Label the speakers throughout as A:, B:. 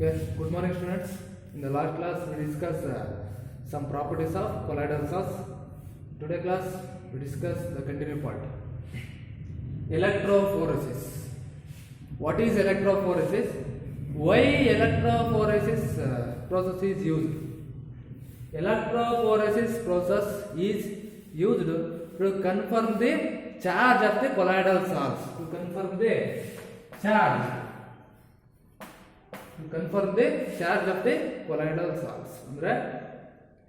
A: Okay, good morning students. In the last class we discussed some properties of colloidal salts. Today class we discuss the continued part. Electrophoresis. What is electrophoresis? Why electrophoresis process is used? Electrophoresis process is used to confirm the charge of the colloidal salts. To confirm the charge. Confirm the charge of the colloidal salts. ಅಂದ್ರೆ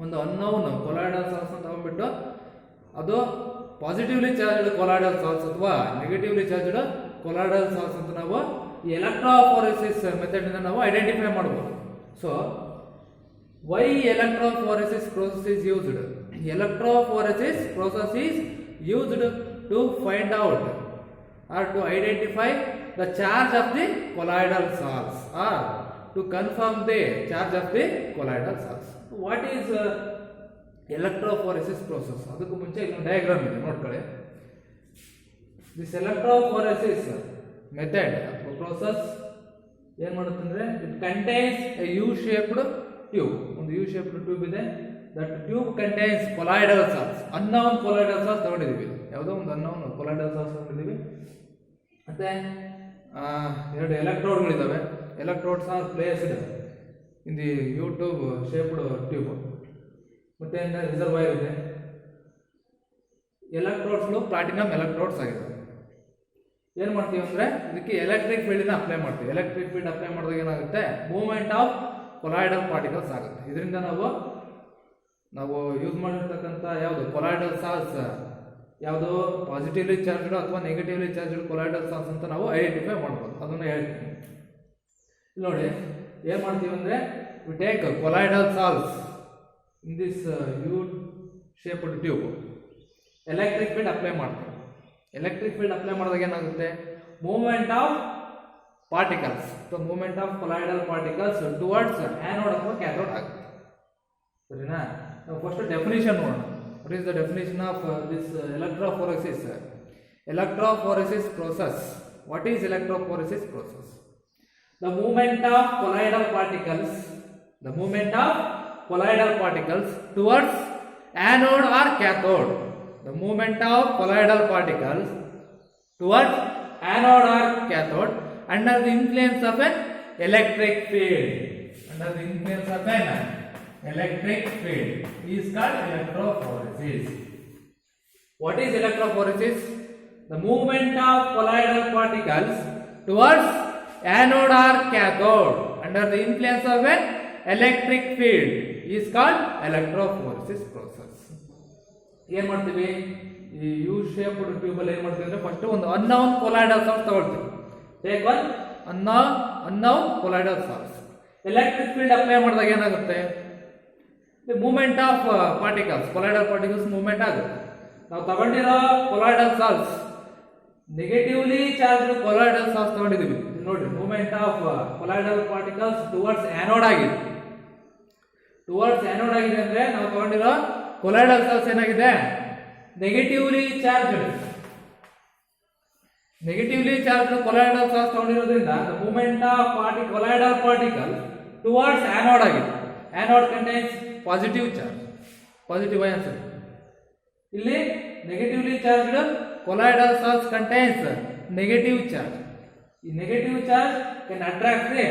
A: ಒಂದು unknown colloidal salts ಅಂತ ತಗೊಂಡ್ಬಿಟ್ಟು ಅದು positively charged colloidal salts ಅಥವಾ negatively charged colloidal salts ಅಂತ ನಾವು ಈ electrophoresis method ಇಂದ ನಾವು ಐಡೆಂಟಿಫೈ ಮಾಡಬಹುದು. So why electrophoresis process is used? Electrophoresis process is used to find out or to identify the charge of the colloidal salts or to confirm the charge of the colloidal salts. What is electrophoresis process? ಅದಕ್ಕೂ ಮುಂಚೆ ಇಲ್ಲಿ diagram ಇದೆ ನೋಡ್ಕೊಳ್ಳಿ. This electrophoresis method or process ಏನು ಮಾಡುತ್ತೆ ಅಂದ್ರೆ it contains a U-shaped tube. ಒಂದು U-shaped tube ಇದೆ. That tube contains colloidal salts. Unknown colloidal salts ತಗೊಂಡಿದ್ದೀವಿ. ಯಾವುದೋ ಒಂದು unknown colloidal salts ತಗೊಂಡಿದ್ದೀವಿ. ಮತ್ತೆ ಎರಡು ಎಲೆಕ್ಟ್ರೋಡ್ಗಳಿದ್ದಾವೆ. Electrodes are placed in the U tube shaped tube. ಮತ್ತೆ ರಿಸರ್ವಾಯರ್ ಇದೆ. ಎಲೆಕ್ಟ್ರೋಡ್ಸ್ಗಳು ಪ್ಲಾಟಿನಮ್ ಎಲೆಕ್ಟ್ರೋಡ್ಸ್ ಆಗಿದ್ದಾವೆ. ಏನು ಮಾಡ್ತೀವಿ ಅಂದರೆ ಇದಕ್ಕೆ ಎಲೆಕ್ಟ್ರಿಕ್ ಫೀಲ್ಡ್ನ ಅಪ್ಲೈ ಮಾಡ್ತೀವಿ. ಎಲೆಕ್ಟ್ರಿಕ್ ಫೀಲ್ಡ್ ಅಪ್ಲೈ ಮಾಡಿದಾಗ ಏನಾಗುತ್ತೆ, ಮೂವ್ಮೆಂಟ್ ಆಫ್ ಕೊಲಾಯ್ಡಲ್ ಪಾರ್ಟಿಕಲ್ಸ್ ಆಗುತ್ತೆ. ಇದರಿಂದ ನಾವು ಯೂಸ್ ಮಾಡಿರ್ತಕ್ಕಂಥ ಯಾವುದು ಕೊಲಾಯ್ಡಲ್ ಸಾಲ್ಟ್ಸ್ ಯಾವುದು ಪಾಸಿಟಿವ್ಲಿ ಚಾರ್ಜ್ಡ್ ಅಥವಾ ನೆಗೆಟಿವ್ಲಿ ಚಾರ್ಜ್ಡ್ ಕೊಲಾಯ್ಡಲ್ ಸಾಲ್ಟ್ಸ್ ಅಂತ ನಾವು ಐಡೆಂಟಿಫೈ ಮಾಡ್ಬೋದು. ಅದನ್ನು ಹೇಳ್ತೀನಿ. ನೋಡಿ ಏನು ಮಾಡ್ತೀವಿ ಅಂದರೆ we take colloidal salts in this U shaped tube. Electric field apply ಮಾಡ್ತೀವಿ. ಎಲೆಕ್ಟ್ರಿಕ್ ಫೀಲ್ಡ್ ಅಪ್ಲೈ ಮಾಡಿದಾಗ ಏನಾಗುತ್ತೆ, movement of particles movement of colloidal particles towards anode ಅಥವಾ ಕ್ಯಾಥೋಡ್ ಆಗುತ್ತೆ. ಸರಿನಾ? ನಾವು ಫಸ್ಟ್ ಡೆಫಿನಿಷನ್ ನೋಡೋಣ. What is the definition of this electrophoresis? Electrophoresis process. What is electrophoresis process? The movement of colloidal particles towards anode or cathode. The movement of colloidal particles towards anode or cathode under the influence of an electric field. Under the influence of an electric field is called electrophoresis. What is electrophoresis? The movement of colloidal particles towards anode or cathode under the influence of an electric field is called electrophoresis process. ಏನು ಮಾಡ್ತೀವಿ, ಈ you shaped tube ಅಲ್ಲಿ ಏನು ಮಾಡ್ತೀವಿ ಅಂದ್ರೆ first ಒಂದು unknown colloidal salts ತಗೊಳ್ತೀವಿ. Take one unknown colloidal salts. Electric field apply ಮಾಡಿದಾಗ ಏನಾಗುತ್ತೆ, movement of particles colloidal particles movement ಆಗುತ್ತೆ. ನಾವು ತಗೊಂಡಿರೋ colloidal salts negatively charged colloidal salts ತಗೊಂಡಿದ್ದೀವಿ. ನೋಡಿ, movement of colloidal particles towards anode ಆಗಿದೆ. ಟುವರ್ಡ್ಸ್ ಆ್ಯನೋಡ್ ಆಗಿದೆ ಅಂದ್ರೆ ನಾವು ತಗೊಂಡಿರೋ ಕೊಲಾಯ್ಡಲ್ ಸಾಲ್ಟ್ಸ್ ಏನಾಗಿದೆ, ನೆಗೆಟಿವ್ಲಿ ಚಾರ್ಜ್ಡ್ ಕೊಲಾಯ್ಡಲ್ ಸಾಲ್ಟ್ಸ್ ತಗೊಂಡಿರೋದ್ರಿಂದ movement of colloidal particle towards anode ಆಗಿದೆ. Anode contains positive charge, positive answer. ಇಲ್ಲಿ negatively charged colloidal salts contains negative charge. ಈ negative charge can attract the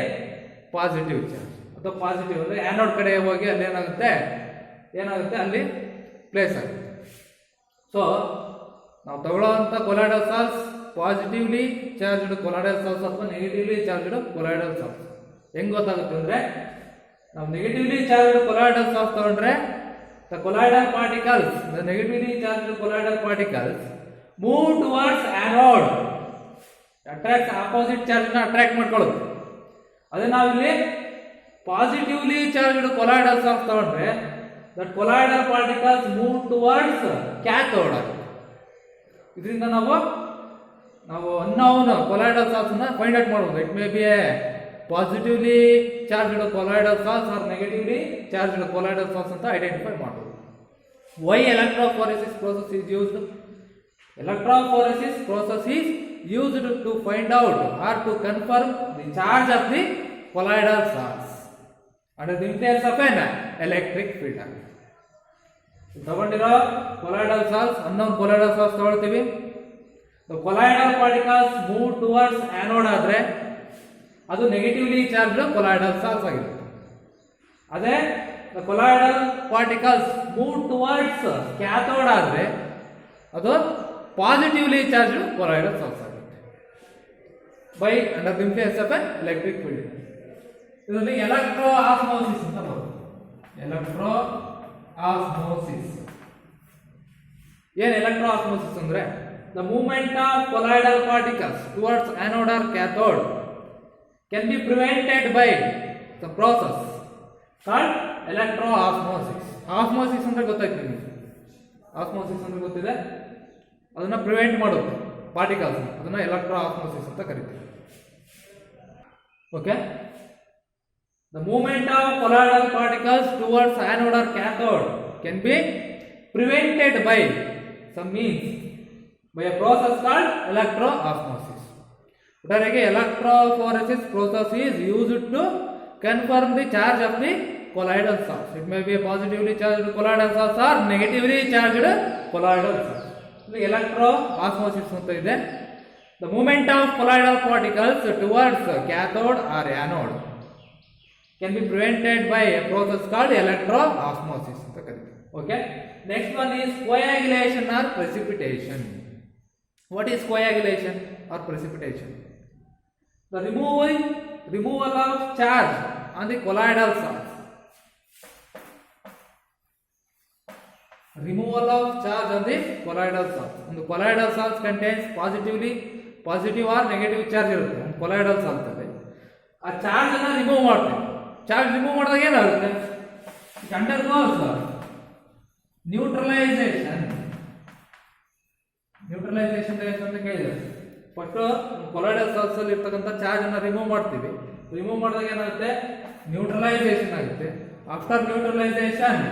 A: positive charge ಅಥವಾ positive ಅಂದರೆ anode ಕಡೆ ಹೋಗಿ ಅಲ್ಲಿ ಏನಾಗುತ್ತೆ ಅಲ್ಲಿ ಪ್ಲೇಸ್ ಆಗುತ್ತೆ. ಸೊ ನಾವು ತಗೊಳ್ಳೋವಂಥ colloidal salts positively charged colloidal salts ಅಥವಾ ನೆಗೆಟಿವ್ಲಿ ಚಾರ್ಜ್ಡ್ ಕೊಲಾಯ್ಡಲ್ ಸಾಲ್ಟ್ಸ್ ಹೆಂಗೆ ಗೊತ್ತಾಗುತ್ತೆ ಅಂದರೆ, ನಾವು ನೆಗೆಟಿವ್ಲಿ ಚಾರ್ಜ್ಡ್ ಕೊಲಾಯ್ಡಲ್ ಸಾಲ್ಟ್ಸ್ ತಗೊಂಡ್ರೆ the colloidal particles, the negatively charged colloidal particles move towards anode, attracts opposite charge na attract ಮಾಡ್ಕೊಳ್ಳುತ್ತೆ. ಅದೇ ನಾವಿಲ್ಲಿ ಪಾಸಿಟಿವ್ಲಿ ಚಾರ್ಜ್ಡ್ ಕೊಲಾಯ್ಡಲ್ ಸಾಲ್ಟ್ಸ್ ತಗೊಂಡ್ರೆ that colloidal particles move towards cathode ಆಗುತ್ತೆ. ಇದರಿಂದ ನಾವು ಅನ್ನೌನ್ ಕೊಲಾಯ್ಡಲ್ ಸಾಲ್ಟ್ಸ್ ಅನ್ನ find out ಮಾಡಬಹುದು. It may B A positively charged colloidal salts R negatively charged colloidal salts ಅಂತ identify ಮಾಡಬಹುದು. Why electrophoresis process is used? Electrophoresis process is used to find out or to confirm the charge of the colloidal salts under the influence of an electric field ಆಗುತ್ತೆ. ತಗೊಂಡಿರೋ colloidal salts, unknown colloidal salts ತಗೊಳ್ತೀವಿ. The colloidal particles move towards anode ಆದ್ರೆ ಅದು negatively charged colloidal salts ಆಗಿರುತ್ತೆ. ಅದೇ the colloidal particles move towards cathode ಆದ್ರೆ ಅದು positively charged colloidal salts ಆಗುತ್ತೆ. By under the influence of an electric field. ಇದರಲ್ಲಿ electro osmosis ಅಂತ ಬರುತ್ತೆ. Electro osmosis. ಏನು ಎಲೆಕ್ಟ್ರೋ ಆಸ್ಮೋಸಿಸ್ ಅಂದ್ರೆ the movement of colloidal particles towards anode or cathode can be prevented by the process called electro osmosis. Osmosis ಅಂದ್ರೆ ಗೊತ್ತಾಯ್ತು ನಿಮಗೆ. Osmosis ಅಂದ್ರೆ ಗೊತ್ತಿದೆ, ಅದನ್ನ ಪ್ರಿವೆಂಟ್ ಮಾಡುತ್ತೆ ಪಾರ್ಟಿಕಲ್ಸ್, ಅದನ್ನ ಎಲೆಕ್ಟ್ರೋ ಆಸ್ಮೋಸಿಸ್ ಅಂತ ಕರೀತೀವಿ. Okay, the movement of colloidal particles towards anode or cathode can be prevented by some means, by a process called electro osmosis. ಉದಾಹರಣೆಗೆ electrophoresis process is used to confirm the charge of the colloidal salts. It may be a positively charged colloidal salts or negatively charged colloidal salts. The electro osmosis ಅಂತ ಇದೆ. The movement of colloidal particles towards cathode or anode can be prevented by a process called electro osmosis ಅಂತ ಕರೀತೀವಿ. Okay, next one is coagulation or precipitation. What is coagulation or precipitation? The removal of charge on the colloidal salts. Removal of charge on the colloidal salts. The colloidal salts contains positive or negative charge ಇರುತ್ತೆ colloidal salts ಅಲ್ಲಿ. ಆ charge ಅನ್ನ remove ಮಾಡ್ತೀವಿ. Charge remove ಮಾಡಿದಾಗ ಏನಾಗುತ್ತೆ? It undergoes neutralisation. Neutralisation ಅಂತ ಕೇಳಿದ್ರೆ first colloidal salts ಅಲ್ಲಿ ಇರ್ತಕ್ಕಂಥ ಚಾರ್ಜ್ ಅನ್ನ ರಿಮೂವ್ ಮಾಡ್ತೀವಿ. ರಿಮೂವ್ ಮಾಡಿದಾಗ ಏನಾಗುತ್ತೆ? ನ್ಯೂಟ್ರಲೈಸೇಷನ್ ಆಗುತ್ತೆ. After neutralisation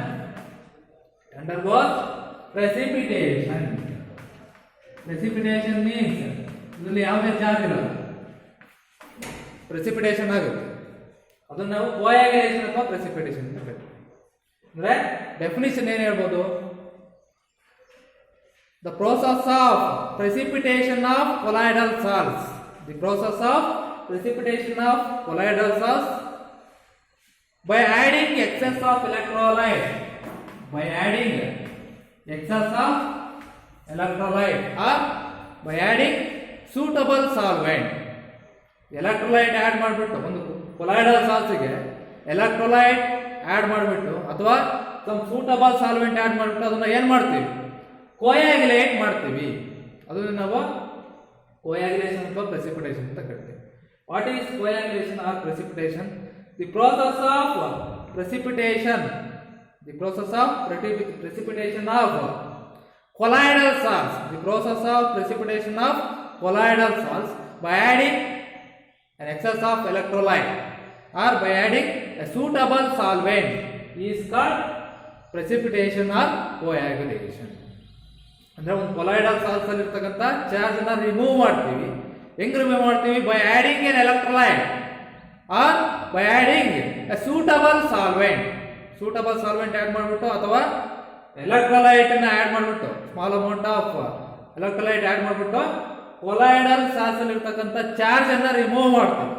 A: undergoes precipitation. Precipitation means ಇದರಲ್ಲಿ ಯಾವುದೇ ಚಾರ್ಜ್ ಇಲ್ಲ, ಪ್ರೆಸಿಪಿಟೇಷನ್ ಆಗುತ್ತೆ. ಅದನ್ನ ನಾವು ಕೋಯಾಗುಲೇಷನ್ ಅಥವಾ ಪ್ರೆಸಿಪಿಟೇಷನ್ ಅಂತ ಕರೀತೀವಿ. ಅಂದ್ರೆ ಡೆಫಿನಿಷನ್ ಏನು ಹೇಳ್ಬೋದು? The process of precipitation of colloidal salts. The process of precipitation of colloidal salts by adding excess of electrolyte. By adding excess of electrolyte or by adding suitable solvent. Electrolyte add ಮಾಡಿಬಿಟ್ಟು ಒಂದು colloidal ಸಾಲ್ಟ್ಸ್ಗೆ electrolyte add ಮಾಡಿಬಿಟ್ಟು ಅಥವಾ some suitable solvent add ಮಾಡಿಬಿಟ್ಟು ಅದನ್ನು ಏನು ಮಾಡ್ತೀವಿ? ಕೋಯಾಗುಲೇಟ್ ಮಾಡ್ತೀವಿ. ಅದನ್ನು ನಾವು ಕೋಯಾಗುಲೇಷನ್ ಅಥವಾ ಪ್ರೆಸಿಪಿಟೇಷನ್ ಅಂತ ಕರಿತೀವಿ. What is coagulation or precipitation? The process of precipitation. The process of precipitation of colloidal salts. The process of precipitation of colloidal salts by adding an excess of electrolyte or by adding a suitable solvent is called precipitation or coagulation. ಅಂದ್ರೆ ಒಂದು colloidal salts ಅಲ್ಲಿ ಇರ್ತಕ್ಕಂಥ charge ಅನ್ನ remove ಮಾಡ್ತೀವಿ. ಹೆಂಗ್ remove ಮಾಡ್ತೀವಿ? By adding an electrolyte or by adding a suitable solvent. Suitable solvent add ಮಾಡಿಬಿಟ್ಟು ಅಥವಾ ಎಲೆಕ್ಟ್ರೋಲೈಟ್ ಅನ್ನ ಆ್ಯಡ್ ಮಾಡಿಬಿಟ್ಟು small amount of electrolyte add ಮಾಡಿಬಿಟ್ಟು ಕೊಲಾಯ್ಡಲ್ ಸಾಲ್ಟ್ಸ್ ಅಲ್ಲಿ ಇರ್ತಕ್ಕಂಥ ಚಾರ್ಜ್ ಅನ್ನ ರಿಮೂವ್ ಮಾಡ್ತೀವಿ.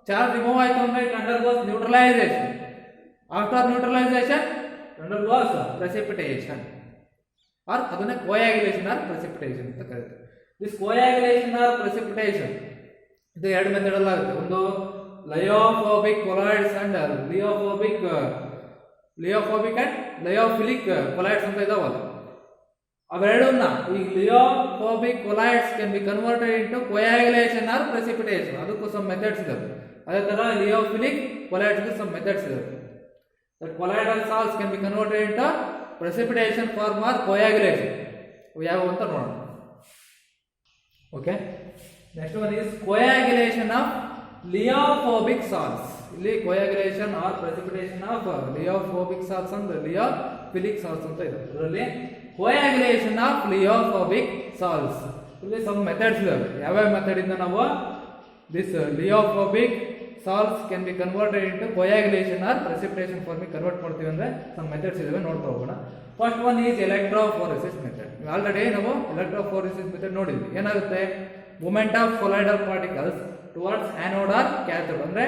A: ಚಾರ್ಜ್ ರಿಮೂವ್ ಆಯ್ತು ಅಂದ್ರೆ it undergoes neutralisation. After neutralisation undergoes precipitation or ಅದನ್ನೇ ಕೋಯಾಗುಲೇಷನ್ ಆರ್ ಪ್ರೆಸಿಪಿಟೇಷನ್ ಅಂತ ಕರೀತೀವಿ. ದಿಸ್ ಕೋಯಾಗುಲೇಷನ್ ಆರ್ ಪ್ರೆಸಿಪಿಟೇಷನ್ ಇದು ಎರಡು ಮೆಥಡ್ ಅಲ್ಲಿ ಆಗುತ್ತೆ. ಒಂದು lyophobic colloids and lyophobic and lyophilic colloids ಅಂತ ಇದಾವಲ್ಲ, ಅವೆರಡನ್ನ ಈ lyophobic colloids can be converted into coagulation or precipitation. ಅದಕ್ಕೂ ಸಮ್ ಮೆಥಡ್ಸ್ ಇದಾವೆ. ಅದೇ ತರ ಲಿಯೋಫಿಲಿಕ್ ಕೊಲಾಯ್ಡ್ಸ್ಗೂ ಸಮ್ ಮೆಥಡ್ಸ್ ಇದಾವೆ. That colloidal salts can be converted into precipitation form or coagulation. ಯಾವ ಅಂತ ನೋಡೋಣ. Okay, next one is coagulation of lyophobic salts. ಇಲ್ಲಿ coagulation or precipitation of lyophobic salts ಅಂದ್ರೆ ಲಿಯೋಫಿಲಿಕ್ ಸಾಲ್ಟ್ಸ್ ಅಂತ ಇದೆ. ಇದರಲ್ಲಿ ಕೋಯಾಗುಲೇಷನ್ ಆಫ್ ಲಿಯೋಫೋಬಿಕ್ ಸಾಲ್ಟ್ಸ್ ಇಲ್ಲಿ ಸಮ್ ಮೆಥಡ್ಸ್ ಇದಾವೆ. ಯಾವ್ಯಾವ ಮೆಥಡ್ ಇಂದ ನಾವು this ಲಿಯೋಫೋಬಿಕ್ salts can be converted into coagulation or precipitation form convert ಮಾಡ್ತೀವಿ ಅಂದ್ರೆ some methods ಇದಾವೆ ನೋಡ್ತಾ ಹೋಗೋಣ. First one is electrophoresis method. Already ನಾವು ಎಲೆಕ್ಟ್ರೋಫೋರೆಸಿಸ್ ಮೆಥಡ್ ನೋಡಿದ್ವಿ. ಏನಾಗುತ್ತೆ, movement of colloidal particles towards anode or cathode ಅಂದ್ರೆ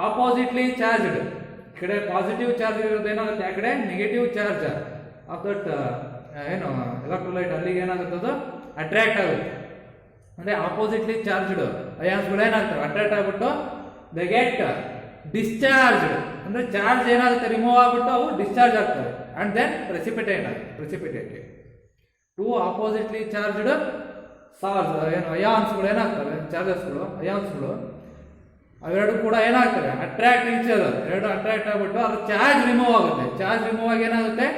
A: ಆಪೋಸಿಟ್ಲಿ ಚಾರ್ಜ್ಡ್, ಈ ಕಡೆ ಪಾಸಿಟಿವ್ ಚಾರ್ಜ್ ಇರೋದು ಏನಾಗುತ್ತೆ, ಆ ಕಡೆ ನೆಗೆಟಿವ್ ಚಾರ್ಜ್ ಆಫ್ ದಟ್ ಏನು ಎಲೆಕ್ಟ್ರೋಲೈಟ್ ಅಲ್ಲಿಗೆ ಏನಾಗುತ್ತೆ, ಅದು ಅಟ್ರಾಕ್ಟ್ ಆಗುತ್ತೆ. ಅಂದ್ರೆ ಆಪೋಸಿಟ್ಲಿ ಚಾರ್ಜ್ಡ್ ಅಯಾನ್ಸ್ಗಳು ಏನಾಗ್ತವೆ, ಅಟ್ರಾಕ್ಟ್ ಆಗ್ಬಿಟ್ಟು ದೇ ಗೆಟ್ ಡಿಸ್ಚಾರ್ಜ್ಡ್ ಅಂದ್ರೆ ಚಾರ್ಜ್ ಏನಾಗುತ್ತೆ, ರಿಮೂವ್ ಆಗ್ಬಿಟ್ಟು ಅವು ಡಿಸ್ಚಾರ್ಜ್ ಆಗ್ತವೆ and then precipitated. Two oppositely charged sols ಏನು ಅಯಾನ್ಸ್ಗಳು ಏನಾಗ್ತವೆ, ಚಾರ್ಜಸ್ಗಳು ಅಯಾನ್ಸ್ಗಳು ಅವೆರಡು ಕೂಡ ಏನಾಗ್ತವೆ, ಅಟ್ರಾಕ್ಟ್ ಈಚ್ ಅದರ್, ಎರಡು ಅಟ್ರಾಕ್ಟ್ ಆಗ್ಬಿಟ್ಟು ಅದು ಚಾರ್ಜ್ ರಿಮೂವ್ ಆಗುತ್ತೆ. ಚಾರ್ಜ್ ರಿಮೂವ್ ಆಗಿ ಏನಾಗುತ್ತೆ,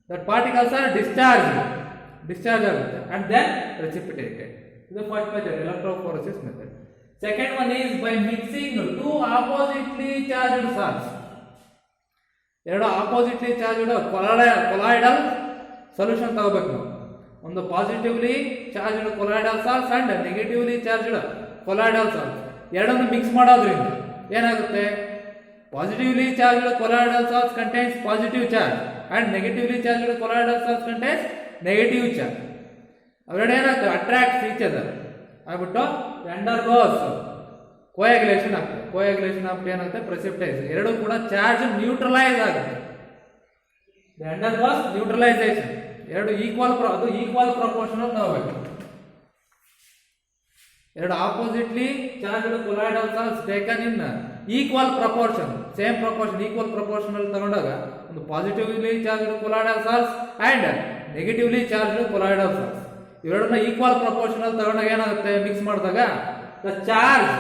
A: ದಟ್ ಪಾರ್ಟಿಕಲ್ಸ್ ಆರ್ ಡಿಸ್ಚಾರ್ಜ್ ಆಗುತ್ತೆ ಅಂಡ್ ದೆನ್ ಪ್ರೆಸಿಪಿಟೇಟೆಡ್. ಇದು first method, electrophoresis method. Second one is by mixing two oppositely charged salts. ಎರಡು ಆಪೋಸಿಟ್ಲಿ ಚಾರ್ಜ್ಡ್ ಕೊಲಾಯ್ಡಲ್ ಸೊಲ್ಯೂಷನ್ ತಗೋಬೇಕು ನಾವು. ಒಂದು positively charged colloidal salts and negatively charged colloidal salts ಎರಡನ್ನು mix ಮಾಡೋದ್ರಿಂದ ಏನಾಗುತ್ತೆ, positively charged colloidal salts contains positive charge and negatively charged colloidal salts contains negative charge. ಅವೆರಡು ಏನಾಗ್ತವೆ, attract each other ಆಗ್ಬಿಟ್ಟು undergoes coagulation ಆಗ್ತದೆ. ಕೋಯಾಗುಲೇಷನ್ ಆಗ್ಬಿಟ್ಟು ಏನಾಗುತ್ತೆ, precipitation. ಎರಡು ಕೂಡ ಚಾರ್ಜ್ ನ್ಯೂಟ್ರಲೈಸ್ ಆಗುತ್ತೆ. Undergoes neutralisation. ಎರಡು ಈಕ್ವಲ್ ಪ್ರಪೋರ್ಷನಲ್ ತಗೋಬೇಕು. ಎರಡು oppositely charged colloidal salts taken in equal proportion, same proportion, equal proportional ತಗೊಂಡಾಗ ಒಂದು positively charged colloidal salts and negatively charged colloidal salts ಇವೆರಡನ್ನ ಈಕ್ವಲ್ ಪ್ರಪೋರ್ಷನಲ್ ತಗೊಂಡಾಗ ಏನಾಗುತ್ತೆ, ಮಿಕ್ಸ್ ಮಾಡಿದಾಗ the charge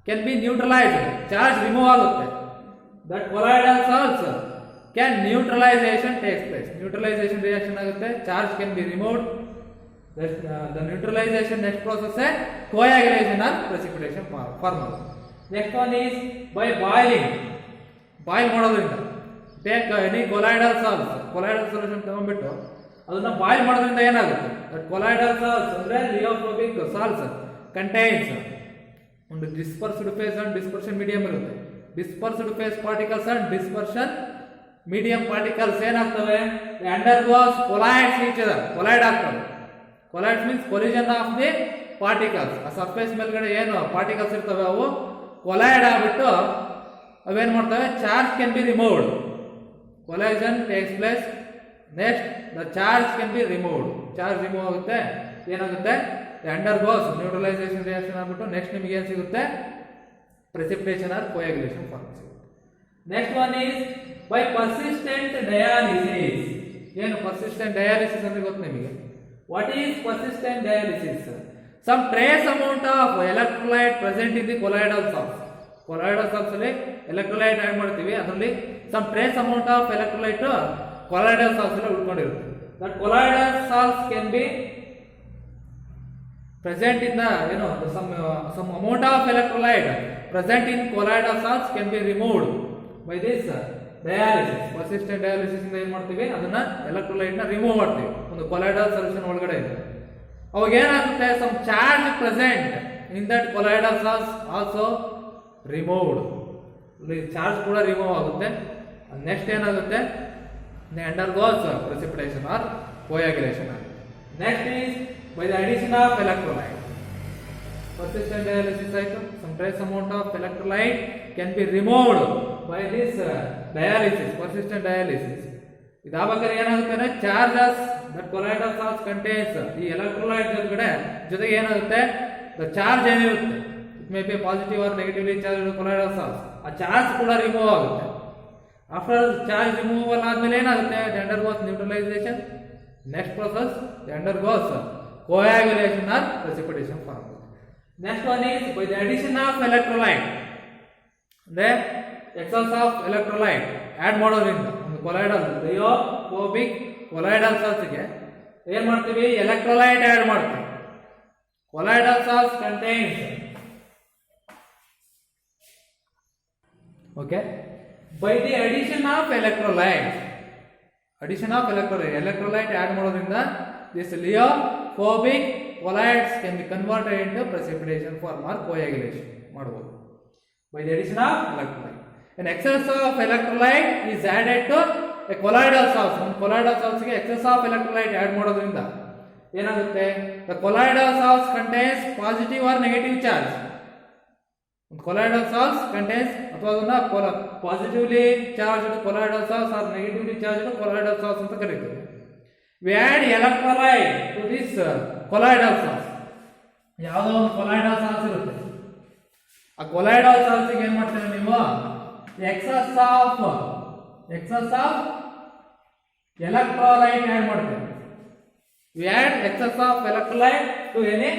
A: can be neutralized, charge remove ಆಗುತ್ತೆ. That colloidal salts can neutralization takes place. Neutralization reaction ಆಗುತ್ತೆ, charge can be removed. The neutralization next process is coagulation or precipitation formula. Next one is by boiling. Boil ಮಾಡೋದ್ರಿಂದ take any colloidal salts, colloidal solution ತಗೊಂಡ್ಬಿಟ್ಟು ಅದನ್ನ boil ಮಾಡೋದ್ರಿಂದ ಏನಾಗುತ್ತೆ, that colloidal salts ಅಂದ್ರೆ lyophobic salts contains ಒಂದು dispersed phase and dispersion medium ಇರುತ್ತೆ. Dispersed phase particles and dispersion medium particles ಏನಾಗ್ತವೆ, undergoes collides each other, collide ಆಗ್ತವೆ. Collide means collision of the particles. ಆ ಸರ್ಫೇಸ್ ಮೇಲ್ಗಡೆ ಏನು ಪಾರ್ಟಿಕಲ್ಸ್ ಇರ್ತವೆ ಅವು ಕೊಲೈಡ್ ಆಗ್ಬಿಟ್ಟು ಅವೇನ್ ಮಾಡ್ತವೆ, charge can be removed. Collision takes place. Next the charge can be removed. Charge remove ಆಗುತ್ತೆ, ಏನಾಗುತ್ತೆ, ಅಂಡರ್ಗೋಸ್ ನ್ಯೂಟ್ರಲೈಸೇಷನ್ ರಿಯಾಕ್ಷನ್ ಆಗ್ಬಿಟ್ಟು ನೆಕ್ಸ್ಟ್ ನಿಮಗೆ ಏನು ಸಿಗುತ್ತೆ, ಪ್ರೆಸಿಪಿಟೇಷನ್ ಆರ್ ಕೋಯಾಗುಲೇಷನ್ ಫಾರ್ಮ್ ಸಿಗುತ್ತೆ. Next one is by persistent dialysis. ಏನು ಪರ್ಸಿಸ್ಟೆಂಟ್ ಡಯಾಲಿಸಿಸ್ ಅಂದ್ರೆ ಗೊತ್ತು ನಿಮಗೆ. What is persistent dialysis? Some trace amount of electrolyte present in the colloidal salts. Colloidal salts ಅಲ್ಲಿ electrolyte ಆಡ್ ಮಾಡ್ತೀವಿ, ಅದರಲ್ಲಿ some trace amount of electrolyte colloidal salts ಅಲ್ಲಿ ಉಳ್ಕೊಂಡಿರುತ್ತೆ. That colloidal salts can be present in the some amount of electrolyte present in colloidal salts can be removed by this dialysis. Persistent dialysis ಇಂದ ಏನ್ ಮಾಡ್ತೀವಿ, ಅದನ್ನ electrolyte ನ remove ಮಾಡ್ತೀವಿ ಒಂದು colloidal solution ಒಳಗಡೆ ಇದೆ. ಅವಾಗ ಏನಾಗುತ್ತೆ, some charge present in that colloidal salts also removed. Charge ಕೂಡ ರಿಮೂವ್ ಆಗುತ್ತೆ. ನೆಕ್ಸ್ಟ್ ಏನಾಗುತ್ತೆ, ಅಂಡರ್ಗೋಸ್ ಪ್ರೆಸಿಪಿಟೇಷನ್ ಆರ್ ಕೋಯಾಗುಲೇಷನ್ ಆಗುತ್ತೆ. Next is by the addition of electrolyte. persistent dialysis ಆಯಿತು. some trace amount of electrolyte can be removed by this dialysis, persistent dialysis. ಇದಾಗಬೇಕಾದ್ರೆ ಏನಾಗುತ್ತೆ ಅಂದ್ರೆ charges that colloidal salts contains, ಈ electrolyte ಜೊತೆಗೆ ಏನಾಗುತ್ತೆ, the charge ಏನಿರುತ್ತೆ, it may be positive or negatively charge colloidal salts, ಆ charge ಕೂಡ remove ಆಗುತ್ತೆ. ಆಫ್ಟರ್ ಚಾರ್ಜ್ ರಿಮೂವಲ್ ಆದ್ಮೇಲೆ ಏನಾಗುತ್ತೆ, undergoes neutralisation. Next process undergoes coagulation or precipitation form. Next one is by the addition of electrolyte. The excess of electrolyte add ಮಾಡೋದ್ರಿಂದ ಒಂದು colloidal ಲಿಯೋಫೋಬಿಕ್ colloidal salts ಗೆ ಏನ್ ಮಾಡ್ತೀವಿ, ಎಲೆಕ್ಟ್ರೋಲೈಟ್ ಆಡ್ ಮಾಡ್ತೀವಿ. Colloidal salts contains okay by the addition of electrolyte. Addition of electrolyte add ಮಾಡೋದ್ರಿಂದ this lyophobic colloids can be converted into precipitation form or coagulation ಮಾಡಬಹುದು. by the addition of electrolyte. An excess of electrolyte is added to a colloidal salts. ಒಂದು colloidal salts ಗೆ excess of electrolyte add ಮಾಡೋದ್ರಿಂದ ಏನಾಗುತ್ತೆ? The colloidal salts contains positive or negative charge. Colloidal salts contains ಅಥವಾ ಅದನ್ನ positively charged colloidal salts or negatively charged colloidal salts ಅಂತ ಕರೀತೀವಿ. We add electrolyte to this colloidal salts. ಯಾವುದೋ ಒಂದು colloidal salts ಇರುತ್ತೆ. ಆ colloidal salts ಗೆ ಏನು ಮಾಡ್ತೀರಾ ನೀವು? excess of electrolyte add ಮಾಡ್ತೀರಾ. We add excess of electrolyte to any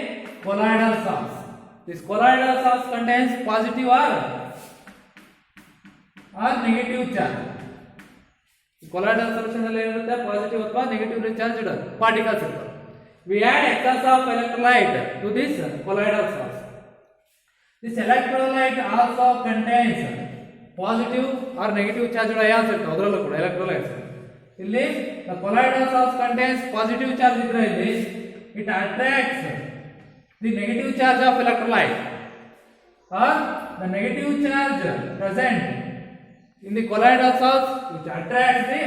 A: colloidal salts. This colloidal salts contains positive or negative charge. Colloidal solution ಅಲ್ಲಿ ಏನಿರುತ್ತೆ? ಪಾಸಿಟಿವ್ ಅಥವಾ ನೆಗೆಟಿವ್ಲಿ ಚಾರ್ಜ್ಡ್ ಪಾರ್ಟಿಕಲ್ಸ್ ಇರ್ತವೆ. We add excess of electrolyte to this colloidal salts. This electrolyte also contains positive or negative charged ions ಇರ್ತವೆ. ಅದರಲ್ಲೂ ಕೂಡ electrolytes. ಇಲ್ಲಿ the colloidal salts contains positive charge ಇದ್ರೆ ಇಲ್ಲಿ it attracts the negative charge of electrolyte or the negative charge present in the colloidal salts which attracts the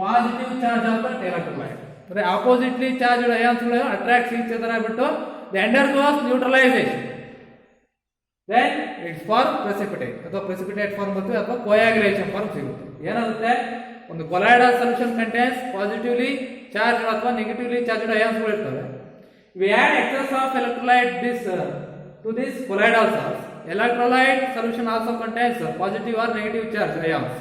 A: positive charge of the electrolyte. ಅಂದ್ರೆ oppositely charged ions attracts each other ಬಿಟ್ಟು they undergoes neutralization. Then it's for precipitate ಅಥವಾ precipitate form ಬರುತ್ತೆ ಅಥವಾ coagulation form ಸಿಗುತ್ತೆ. ಏನಾಗುತ್ತೆ? ಒಂದು colloidal solution contains positively charged ಅಥವಾ negatively charged ions ಇರ್ತವೆ. We add excess of electrolyte to this colloidal salts. Electrolyte solution also contains positive or negative charge ions.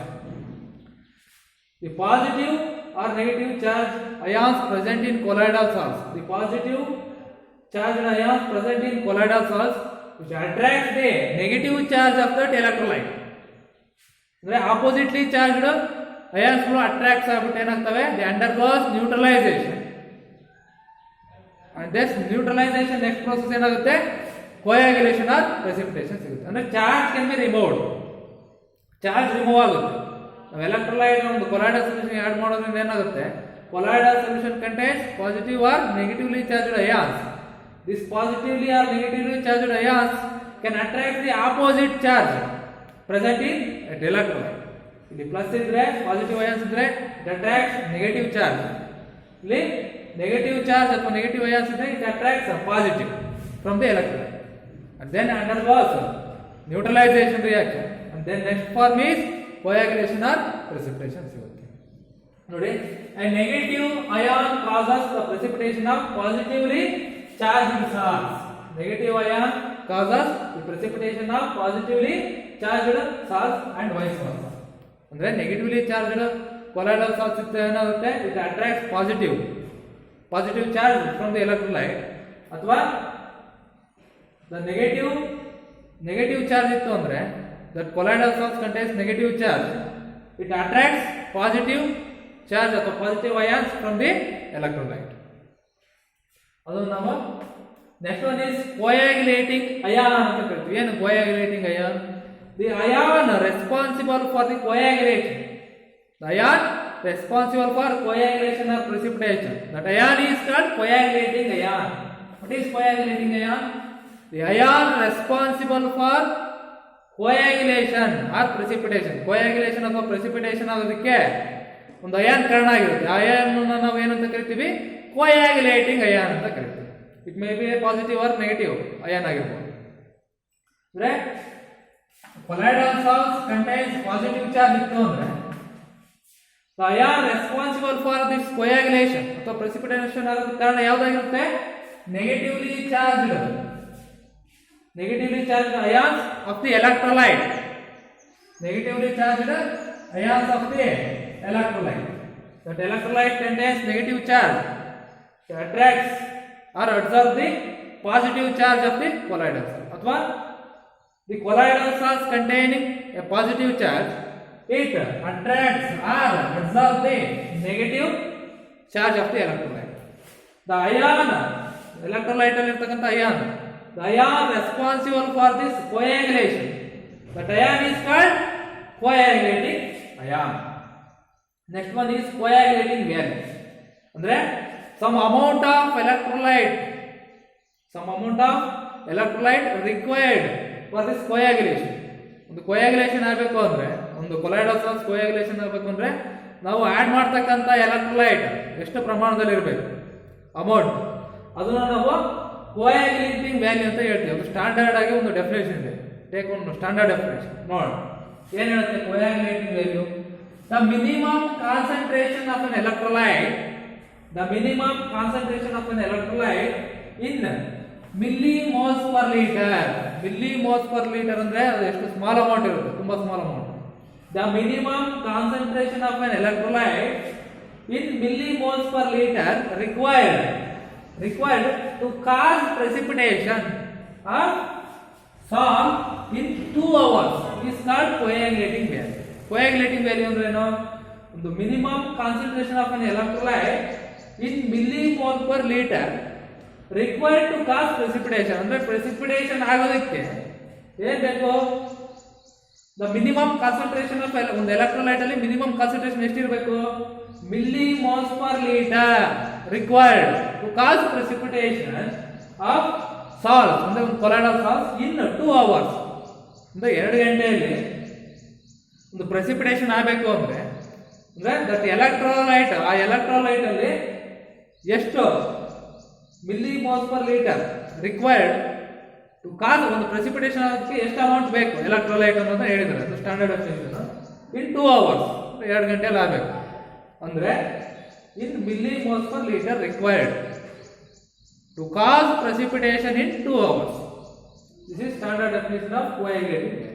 A: The positive or negative charge ions present in colloidal salts. The positive charged ions present in colloidal salts which attracts the negative charge of that electrolyte. ಅಂದ್ರೆ oppositely charged ions attracts ಆಗ್ಬಿಟ್ಟು ಏನಾಗ್ತವೆ? They undergoes neutralization. And this neutralization next process ಏನಾಗುತ್ತೆ? coagulation or precipitation ಸಿಗುತ್ತೆ. ಅಂದ್ರೆ charge can be removed. Charge remove ಆಗುತ್ತೆ. ನಾವು electrolyte ಒಂದು colloidal solution add ಮಾಡೋದ್ರಿಂದ ಏನಾಗುತ್ತೆ? Colloidal solution contains positive or negatively charged ions. This positively or negatively charged ions can attract the opposite charge present in at electrolyte. ಇಲ್ಲಿ plus ಇದ್ರೆ positive ions ಇದ್ರೆ it attracts negative charge. ಇಲ್ಲಿ negative charge ಅಥವಾ negative ions ಇದ್ರೆ it attracts positive from the electrolyte and then undergoes neutralization reaction and then next form is coagulation or precipitation ಸಿಗುತ್ತೆ. ನೋಡಿ, a negative ion causes the precipitation of positively charged salts. Negative ion causes the precipitation of positively charged salts and vice versa. ಅಂದ್ರೆ negatively charged colloidal salts ಇದ್ರೆ ಏನಾಗುತ್ತೆ? it attracts positive charge from the electrolyte ಅಥವಾ the negative charge ಇತ್ತು ಅಂದ್ರೆ that colloidal salts contains negative charge, it attracts positive charge ಅಥವಾ positive ions from the electrolyte. ಅದು ನಾವು next one is coagulating ion ಅಂತ ಕರಿತೀವಿ. ಏನು coagulating ion? The ion responsible for the coagulation. The ion responsible for coagulation or precipitation. That ion is called coagulating ion. What is coagulating ion? The ion responsible for coagulation or precipitation. Coagulation ಅಥವಾ precipitation ಆಗೋದಕ್ಕೆ ಒಂದು ion ಕಾರಣ ಆಗಿರುತ್ತೆ. ಆ ion ನಾವು ಏನಂತ ಕರಿತೀವಿ? coagulating ion ಅಂತ ಕರಿತೀವಿ. It may be a positive or negative ion ಆಗಿರ್ಬೋದು. ಅಂದ್ರೆ colloidal salts contains positive charge ಇತ್ತು ಅಂದ್ರೆ the ion responsible for this coagulation ಅಥವಾ precipitation ಆಗೋದಕ್ಕೆ ಕಾರಣ ಯಾವುದಾಗಿರುತ್ತೆ? negatively charged ions of the electrolyte. Negatively charged ions of the electrolyte. That electrolyte contains negative charge. It attracts or absorbs the positive charge of the colloidal salt. ಅಥವಾ the colloidal salts containing a positive charge, it attracts or absorbs the negative charge of the electrolyte. The ion, electrolyte ಅಲ್ಲಿ ಇರತಕ್ಕಂತ ion, the ion responsible for this coagulation, that ion is called coagulating ion. Next one is coagulating valence. ಅಂದ್ರೆ some amount of electrolyte required for this coagulation. ಒಂದು ಕೊಯಾಗುಲೇಷನ್ ಆಗಬೇಕು ಅಂದ್ರೆ, ಒಂದು colloidal salts ಕೊಯಾಗುಲೇಷನ್ ಆಗಬೇಕು ಅಂದ್ರೆ ನಾವು ಆಡ್ ಮಾಡ್ತಕ್ಕಂಥ ಎಲೆಕ್ಟ್ರೋಲೈಟ್ ಎಷ್ಟು ಪ್ರಮಾಣದಲ್ಲಿ ಇರಬೇಕು ಅಮೌಂಟ್, ಅದನ್ನ ನಾವು ಕೊಯಾಗುಲೇಟಿಂಗ್ ವ್ಯಾಲ್ಯೂ ಅಂತ ಹೇಳ್ತೀವಿ. ಅದು ಸ್ಟ್ಯಾಂಡರ್ಡ್ ಆಗಿ ಒಂದು ಡೆಫಿನೇಷನ್ ಇದೆ. ಟೇಕ್ ಒಂದು ಸ್ಟ್ಯಾಂಡರ್ಡ್ ಡೆಫಿನೇಷನ್ ನೋಡಿ ಏನ್ ಹೇಳುತ್ತೆ coagulating value. The minimum concentration of an electrolyte, the minimum concentration of an electrolyte in millimoles per litre. Millimoles per litre ಅಂದ್ರೆ ಅದು ಎಷ್ಟು ಸ್ಮಾಲ್ ಅಮೌಂಟ್ ಇರುತ್ತೆ, ತುಂಬಾ small amount. The minimum concentration of an electrolyte in millimoles per litre required to cause precipitation of salt in 2 hours is called coagulating value. Coagulating value ಅಂದ್ರೆ ಏನು? ಒಂದು minimum concentration of an electrolyte in millimole per litre required to cause precipitation ಅಂದ್ರೆ precipitation ಆಗೋದಕ್ಕೆ ಏನ್ ಬೇಕು? The minimum concentration of ಒಂದು electrolyte ಅಲ್ಲಿ minimum concentration ಎಷ್ಟಿರಬೇಕು? Millimoles per litre required to cause precipitation of salt ಅಂದ್ರೆ ಒಂದು ಕೊಲಾಯ್ಡಲ್ ಸಾಲ್ಟ್ಸ್ ಇನ್ 2 hours ಅಂದ್ರೆ 2 ಗಂಟೆಯಲ್ಲಿ ಒಂದು ಪ್ರೆಸಿಪಿಟೇಷನ್ ಆಗಬೇಕು ಅಂದ್ರೆ ದಟ್ ಎಲೆಕ್ಟ್ರೋಲೈಟ್, ಆ ಎಲೆಕ್ಟ್ರೋಲೈಟ್ ಅಲ್ಲಿ ಎಷ್ಟು ಮಿಲಿಮೋಲ್ಸ್ ಪರ್ ಲೀಟರ್ ರಿಕ್ವೈರ್ಡ್ ಟು ಕಾಸ್ ಒಂದು ಪ್ರೆಸಿಪಿಟೇಷನ್ ಆಗೋದಕ್ಕೆ ಎಷ್ಟು ಅಮೌಂಟ್ ಬೇಕು ಎಲೆಕ್ಟ್ರೋಲೈಟ್ ಅನ್ನೋದನ್ನ ಹೇಳಿದ್ದಾರೆ. ಅದು ಸ್ಟ್ಯಾಂಡರ್ಡ್ ಡೆಫಿನಿಷನ್. ಇನ್ 2 hours 2 ಗಂಟೆಯಲ್ಲಿ ಆಗಬೇಕು ಅಂದ್ರೆ in millimoles per litre required to cause precipitation in 2 hours. This is standard definition of coagulating.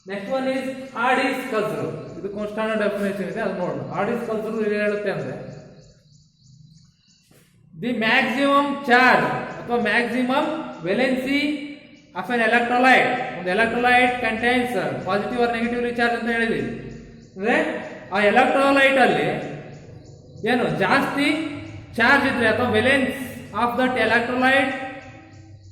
A: Next one is Hardy's culture. ಇದಕ್ಕೆ ಸ್ಟ್ಯಾಂಡರ್ಡ್ ಡೆಫಿನಿಷನ್ ಇದೆ, ಅದು ನೋಡೋಣ. ಹಾರ್ಡಿಸ್ ಕಲ್ಚರ್ ಏನು ಹೇಳುತ್ತೆ ಅಂದ್ರೆ ದಿ ಮ್ಯಾಕ್ಸಿಮಮ್ ಚಾರ್ಜ್ ಅಥವಾ maximum valency of an electrolyte. ಒಂದು electrolyte contains positive or negatively charge ಅಂತ ಹೇಳಿದ್ವಿ. ಅಂದ್ರೆ ಆ ಎಲೆಕ್ಟ್ರೋಲೈಟ್ ಅಲ್ಲಿ ಏನು ಜಾಸ್ತಿ ಚಾರ್ಜ್ ಇದ್ರೆ ಅಥವಾ ವೆಲೆನ್ಸ್ ಆಫ್ ದಟ್ ಎಲೆಕ್ಟ್ರೋಲೈಟ್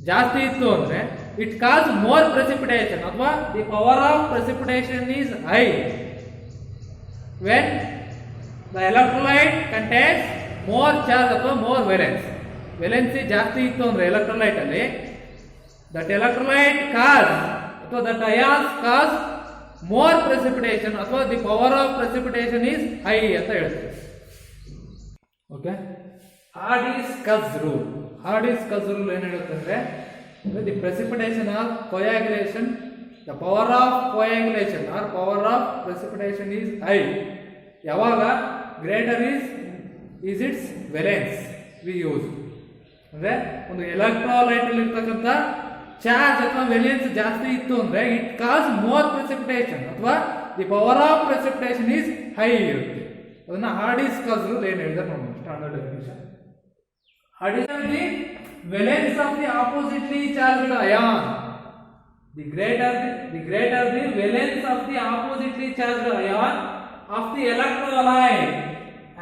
A: ಜಾಸ್ತಿ ಇತ್ತು ಅಂದ್ರೆ ಇಟ್ ಕಾಸ್ ಮೋರ್ ಪ್ರೆಸಿಪಿಟೇಷನ್ ಅಥವಾ the power of precipitation is high when the electrolyte contains more charge ಅಥವಾ ಮೋರ್ ವೆಲೆನ್ಸ್. ವೆಲೆನ್ಸಿ ಜಾಸ್ತಿ ಇತ್ತು ಅಂದ್ರೆ ಎಲೆಕ್ಟ್ರೋಲೈಟ್ ಅಲ್ಲಿ ದಟ್ ಎಲೆಕ್ಟ್ರೋಲೈಟ್ ಕಾಸ್ ಅಥವಾ that ions cause more precipitation ಅಥವಾ the power of precipitation is high ಅಂತ ಹೇಳ್ತೀವಿ. Okay, Hardy's rule. Hardy's rule ಏನು ಹೇಳುತ್ತೆ ಅಂದ್ರೆ the precipitation of coagulation, the power of coagulation or power of precipitation is high ಯಾವಾಗ greater is it's valence we use. ಅಂದ್ರೆ ಒಂದು electrolyte ಅಲ್ಲಿ ಇರ್ತಕ್ಕಂಥ ಚಾರ್ಜ್ ಅಥವಾ ವೆಲೆನ್ಸ್ ಜಾಸ್ತಿ ಇತ್ತು ಅಂದ್ರೆ ಇಟ್ ಕಾಸ್ ಮೋರ್ ಪ್ರೆಸಿಪಿಟೇಷನ್ ಅಥವಾ the power of precipitation is high ಇರುತ್ತೆ. ಅದನ್ನ ಹಾರ್ಡಿಸ್ ರೂಲ್ ಏನು ಹೇಳಿದ್ರೆ ನೋಡೋಣ. Standard definition. Hardy's the valence of the oppositely charged ion. The greater the valence of the oppositely charged ion of the electrolyte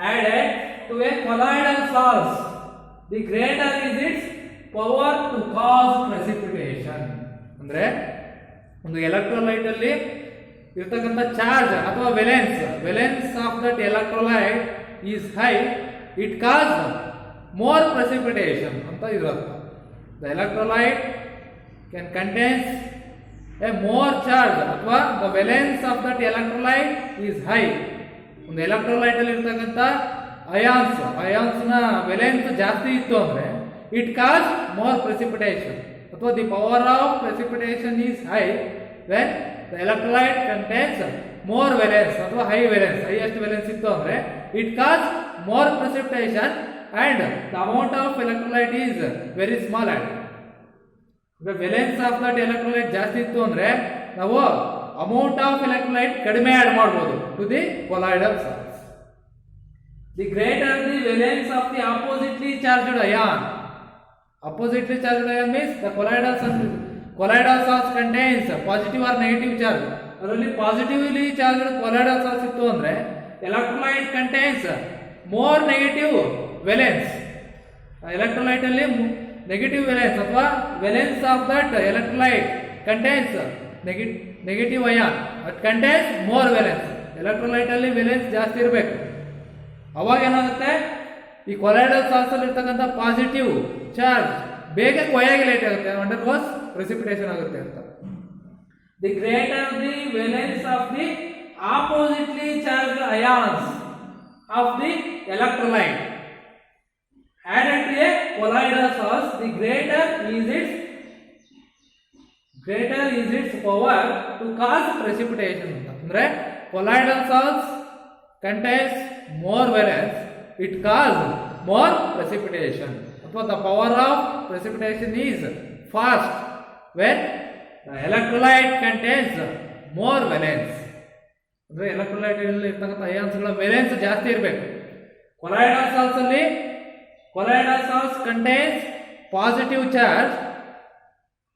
A: added to a colloidal salts, the greater is its power to cause precipitation. ಅಂದ್ರೆ ಒಂದು electrolyte ಅಲ್ಲಿ ಇರತಕ್ಕಂತ charge ಅಥವಾ valence of that electrolyte is high, it cause more precipitation ಅಂತ ಇರುತ್ತೆ. The electrolyte can contains a more charge ಅಥವಾ the valence of that electrolyte is high. ಒಂದು electrolyte ಅಲ್ಲಿ ಇರ್ತಕ್ಕಂಥ ಅಯಾನ್ಸ್ ನ ವೆಲೆನ್ಸ್ ಜಾಸ್ತಿ ಇತ್ತು ಅಂದ್ರೆ ಇಟ್ ಕಾಸ್ ಮೋರ್ ಪ್ರೆಸಿಪಿಟೇಷನ್ ಅಥವಾ the power of precipitation is high when the electrolyte contains more valence ಅಥವಾ ಹೈಯೆಸ್ಟ್ ವೆಲೆನ್ಸ್ ಇತ್ತು ಅಂದ್ರೆ it cause more precipitation and the amount of electrolyte is very small. And valence of that electrolyte ಜಾಸ್ತಿ ಇತ್ತು ಅಂದ್ರೆ ನಾವು amount of electrolyte ಕಡಿಮೆ add ಮಾಡಬಹುದು to the colloidal salts. The greater the valence of the oppositely charged ion. Oppositely charged ion means the colloidal salts contains positive or negative charge. ಅದರಲ್ಲಿ positively charged colloidal salts ಇತ್ತು ಅಂದ್ರೆ electrolyte contains more negative valence. Electrolyte ಅಲ್ಲಿ negative valence ಅಥವಾ valence of that electrolyte contains negative ion, at contains more valence. Electrolyte ಅಲ್ಲಿ valence ಜಾಸ್ತಿ ಇರಬೇಕು. ಅವಾಗ ಏನಾಗುತ್ತೆ, ಈ ಕೊಲಾಯ್ಡಲ್ ಸಾಲ್ಟ್ಸ್ ಅಲ್ಲಿ ಇರ್ತಕ್ಕಂಥ ಪಾಸಿಟಿವ್ ಚಾರ್ಜ್ ಬೇಗ ಕೊಯಾಗುಲೇಟ್ ಆಗುತ್ತೆ, ಅಂಡರ್ಗೋಸ್ ಪ್ರೆಸಿಪಿಟೇಷನ್ ಆಗುತ್ತೆ ಅಂತ. the greater the valence of the oppositely charged ions of the electrolyte added to a colloidal source, the greater is its power to cause precipitation. ಅಂದ್ರೆ colloidal salts contains more valence, it causes more precipitation. ಅಥವಾ the power of precipitation is fast when the electrolyte contains more valence. ಅಂದ್ರೆ electrolyte ಅಲ್ಲಿ ಇರ್ತಕ್ಕಂಥ ಅಯಾನ್ಸ್ಗಳ valence ಜಾಸ್ತಿ ಇರಬೇಕು. colloidal salts ಅಲ್ಲಿ colloidal salts contains positive charge.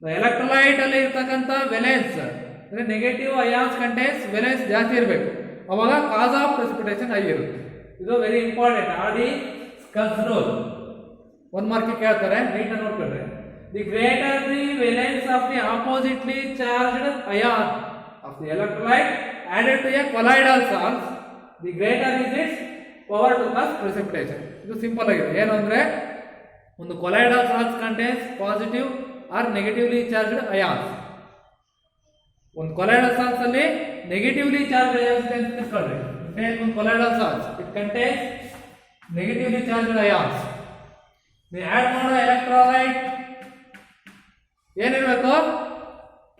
A: the electrolyte ಅಲ್ಲಿ ಇರ್ತಕ್ಕಂಥ valence ಅಂದ್ರೆ ನೆಗೆಟಿವ್ ಅಯಾನ್ಸ್ ಕಂಟೈನ್ಸ್ ವೇಲೆನ್ಸ್ ಜಾಸ್ತಿ ಇರಬೇಕು. ಅವಾಗ ಕಾಸ್ ಆಫ್ ಪ್ರೆಸಿಪಿಟೇಷನ್ ಹೈ ಇರುತ್ತೆ. ಇದು very important. Hardy Schulze rule 1 mark ಕೇಳ್ತಾರೆ, ನೀಟಾಗಿ ನೋಡ್ಕೊಳ್ರಿ. The greater the valence of the oppositely charged ion of the electrolyte added to a colloidal salts, the greater is its power to cause precipitation. ಇದು simple ಆಗಿದೆ. ಏನು ಅಂದ್ರೆ ಒಂದು colloidal salts contains positive or negatively charged ions. ಒಂದು colloidal salts ಅಲ್ಲಿ negatively charged ions ಅಂತ ತಿಳ್ಕೊಳ್ಳಿ. Take one colloidal salts, it contains negatively charged ions. ನೀವು ಆಡ್ ಮಾಡೋ ಎಲೆಕ್ಟ್ರೋಲೈಟ್ ಏನಿರಬೇಕು,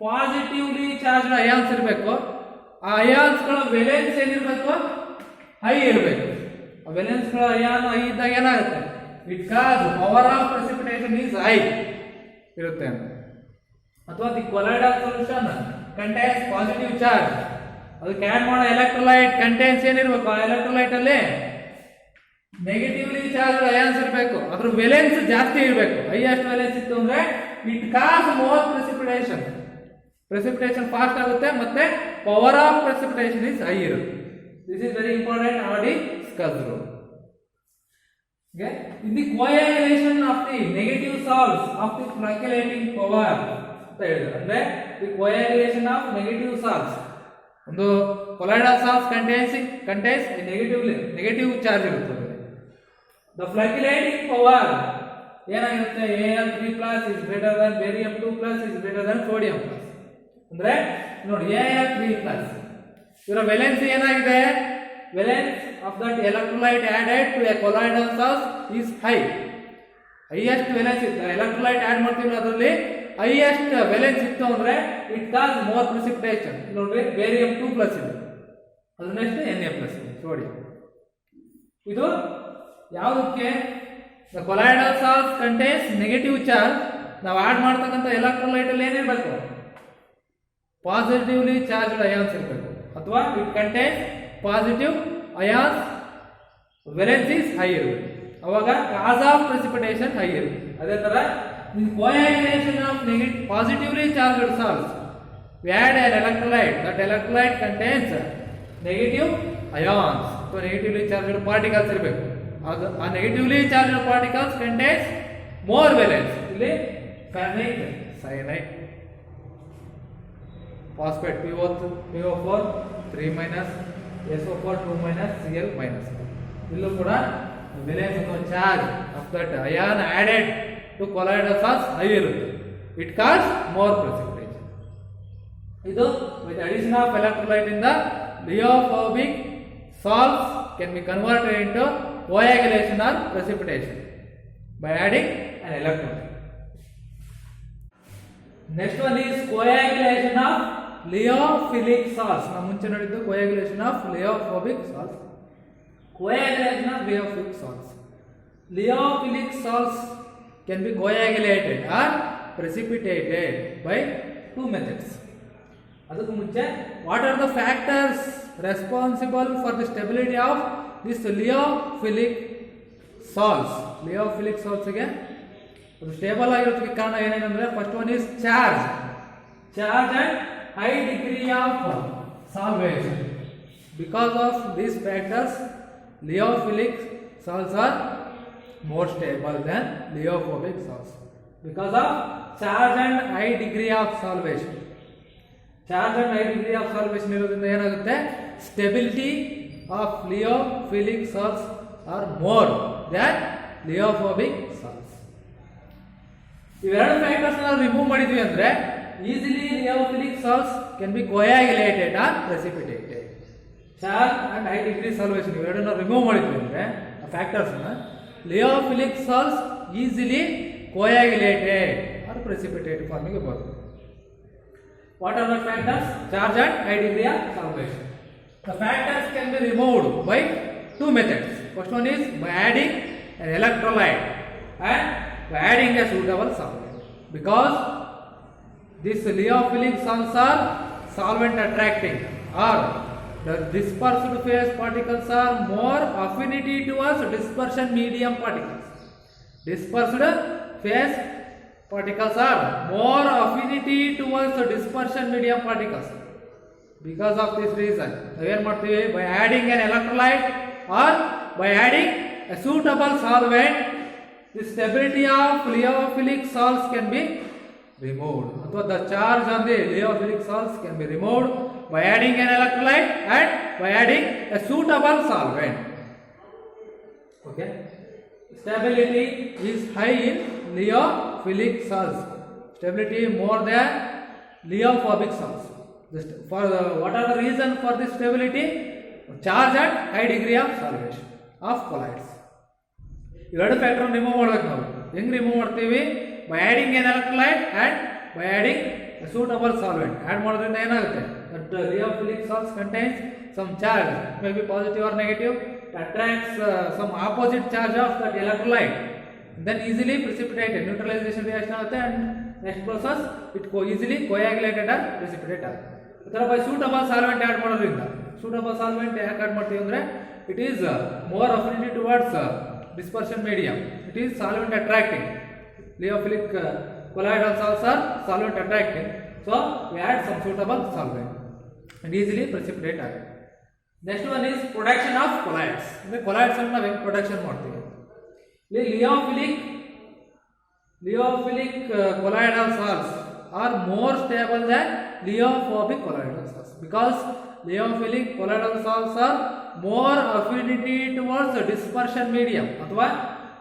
A: ಪಾಸಿಟಿವ್ಲಿ ಚಾರ್ಜ್ಡ್ ಅಯಾನ್ಸ್ ಇರಬೇಕು. ಆ ಅಯಾನ್ಸ್ಗಳ ವೇಲೆನ್ಸ್ ಏನಿರಬೇಕು, ಹೈ ಇರಬೇಕು. ಆ ವೇಲೆನ್ಸ್ಗಳ ಅಯಾನ್ ಹೈ ಇದ್ದಾಗ ಏನಾಗುತ್ತೆ, it cause power of precipitation is high ಇರುತ್ತೆ. ಅಥವಾ the colloidal solution contains positive charge, ಅದಕ್ಕೆ ಆಡ್ ಮಾಡೋ ಎಲೆಕ್ಟ್ರೋಲೈಟ್ ಕಂಟೈನ್ಸ್ ಏನಿರಬೇಕು, ಆ ಎಲೆಕ್ಟ್ರೋಲೈಟ್ ಅಲ್ಲಿ ನೆಗೆಟಿವ್ಲಿ ಚಾರ್ಜ್ ಅಯಾನ್ಸ್ ಇರಬೇಕು. ಅದ್ರ ವೇಲೆನ್ಸ್ ಜಾಸ್ತಿ ಇರಬೇಕು. ಹೈಯೆಸ್ಟ್ ವೇಲೆನ್ಸ್ ಇತ್ತು ಅಂದ್ರೆ it cause more precipitation. Precipitation fast ಆಗುತ್ತೆ ಮತ್ತೆ power of precipitation is high ಇರುತ್ತೆ. This is very important. Hardy Schulze rule. Okay, in the coagulation of the negative salts of the floculating power ಅಂತ ಹೇಳಿದ್ರು. ಅಂದ್ರೆ the coagulation of negative salts, ಒಂದು colloidal salts contains negative charge ಇರುತ್ತೆ. The floculating power ಏನಾಗಿರುತ್ತೆ, Al3+ is greater than barium2+ is greater than sodium+. ಅಂದ್ರೆ ನೋಡಿ Al3+, ಇದರ valence ಏನಾಗಿದೆ, valence of that electrolyte added to a colloidal salts is high. highest valence ಇತ್ತು, electrolyte add ಮಾಡ್ತೀವಿ ಅದರಲ್ಲಿ highest valence ಇತ್ತು ಅಂದ್ರೆ it cause more precipitation. ನೋಡ್ರಿ barium2+ ಇದೆ, ಅದ್ರ ನೆಕ್ಸ್ಟ್ Na+ ಸೋಡಿಯಂ. ಇದು ಯಾವುದಕ್ಕೆ, the colloidal salts contains negative charge. ನಾವು ಆಡ್ ಮಾಡ್ತಕ್ಕಂಥ ಎಲೆಕ್ಟ್ರೋಲೈಟ್ ಅಲ್ಲಿ ಏನಿರಬೇಕು, ಪಾಸಿಟಿವ್ಲಿ ಚಾರ್ಜ್ಡ್ ಅಯಾನ್ಸ್ ಇರಬೇಕು. ಅಥವಾ it contains positive ions, valence is high ಇರಬೇಕು. ಅವಾಗ ಕಾಸ್ ಆಫ್ ಪ್ರೆಸಿಪಿಟೇಷನ್ ಹೈ ಇರುತ್ತೆ. ಅದೇ ತರ coagulation of positively charged salts, we add an electrolyte, that electrolyte contains negative ions. So negatively charged particles ಇರಬೇಕು. ಆ negatively charged particles contains more valence. ಇಲ್ಲಿ ಫೆನೈಟ್, ಸೈನೈಟ್, phosphate PO4 3-, SO4 2-, Cl-. ಇಲ್ಲೂ ಕೂಡ valence ಅಥವಾ charge of that ion added to colloidal salts high ಇರುತ್ತೆ. It cause more precipitation. ಇದು with addition of electrolyte ಇಂದ lyophobic salts can be converted into coagulation or precipitation by adding an electrolyte. Next one is coagulation of liofilic salts. ನಾವು ಮುಂಚೆ ನೋಡಿದ್ದು coagulation of liophobic salts. Coagulation of liofilic salts. Liofilic salts can be coagulated or precipitated by 2 methods. ಅದಕ್ಕೂ ಮುಂಚೆ what are the factors responsible for the stability of this liofilic salts? Liofilic salts ಗೆ ಅದು stable ಆಗಿರೋದಕ್ಕೆ ಕಾರಣ ಏನೇನಂದ್ರೆ, first one is charge and high degree of solvation. Because of these factors liofilic salts are more stable than liophobic salts because of charge and high degree of solvation. Charge and high degree of solvation ಇರೋದ್ರಿಂದ ಏನಾಗುತ್ತೆ, stability of lyophilic salts are more than lyophobic salts. ಇವೆರಡು factors ನಾವು remove ಮಾಡಿದ್ವಿ ಅಂದ್ರೆ easily lyophilic salts can be coagulated or precipitated. Charge and high degree solvation ಇವೆರಡನ್ನ remove ಮಾಡಿದ್ವಿ ಅಂದ್ರೆ factors lyophilic salts easily coagulated or precipitated ಫಾರ್ಮಿಗೆ ಬರುತ್ತೆ. What are the factors? Charge and high degree of solvation. The factors can be removed by two methods. First one is by adding an electrolyte and by adding a suitable solvent. Because these liophilic salts are solvent attracting, or the dispersed phase particles are more affinity towards dispersion medium particles. Dispersed phase particles are more affinity towards the dispersion medium particles. Because of this reason, by adding an electrolyte or by adding a suitable solvent, the stability of liophilic salts can be removed. So the charge on the liophilic salts can be removed by adding an electrolyte and by adding a suitable solvent. Okay. Stability is high in liophilic salts. Stability more than liophobic salts. What are the reason for this stability? Charge and high degree of solvation of colloids. ಎರಡು factor remove ಮಾಡಬೇಕು ನಾವು. ಹೆಂಗೆ remove ಮಾಡ್ತೀವಿ? By adding an electrolyte and by adding suitable solvent. Add ಮಾಡೋದ್ರಿಂದ ಏನಾಗುತ್ತೆ? That lyophilic salts contains some charge, may be positive or negative, attracts some opposite charge of that electrolyte, then easily precipitated, neutralization reaction ಆಗುತ್ತೆ and next process it easily coagulated or precipitate ಆಗುತ್ತೆ. ಅದರ by suitable solvent add ಮಾಡೋದ್ರಿಂದ, suitable solvent ಯಾಕೆ add ಮಾಡ್ತೀವಿ ಅಂದರೆ it is more affinity towards dispersion medium, it is solvent attracting. Lyophilic colloidal salts are solvent attracting, so we add some suitable solvent and easily precipitate ಆಗುತ್ತೆ. Next one is production of colloids. ಅಂದರೆ colloids ಅನ್ನು ನಾವು ಹೆಂಗೆ production ಮಾಡ್ತೀವಿ? Lyophilic colloidal salts are more stable than lyophobic colloidal salts, because lyophilic colloidal salts are more affinity towards the dispersion medium, ಅಥವಾ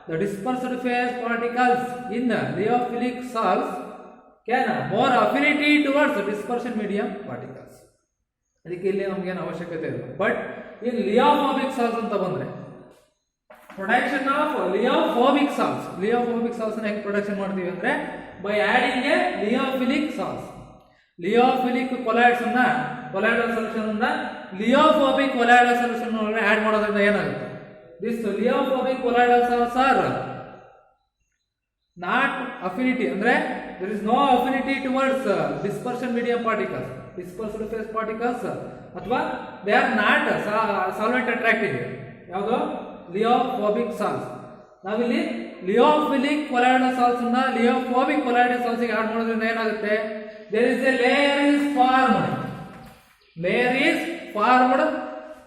A: the dispersed phase particles in lyophilic salts can more affinity towards dispersion medium particles. ಅದಕ್ಕೆ ಇಲ್ಲಿ ನಮಗೇನು ಅವಶ್ಯಕತೆ ಇಲ್ಲ. But in ಲಿಯೋಫೋಬಿಕ್ salts ಅಂತ ಬಂದರೆ, production of lyophobic salts, lyophobic ಸಾಲ್ಟ್ಸ್ನ ಹೆಂಗೆ ಪ್ರೊಡಕ್ಷನ್ ಮಾಡ್ತೀವಿ ಅಂದರೆ by adding a lyophilic salts. Lyophilic ಕೊಲಾಯ್ಡ್ಸನ್ನು colloidal solution lyophobic colloidal solution add ಮಾಡೋದ್ರಿಂದ ಏನಾಗುತ್ತೆ? This lyophobic colloidal salts are not affinity, ಅಂದರೆ there is no affinity towards dispersion medium particles, dispersed phase particles, ಅಥವಾ they are not solvent attracting. ಯಾವುದು? ಲಿಯೋಫೋಬಿಕ್ salts. ನಾವಿಲ್ಲಿ ಲಿಯೋಫಿಲಿಕ್ colloidal salts ಅನ್ನ ಲಿಯೋಫೋಬಿಕ್ colloidal salts ಗೆ add ಮಾಡೋದ್ರಿಂದ ಏನಾಗುತ್ತೆ? there is a layer is formed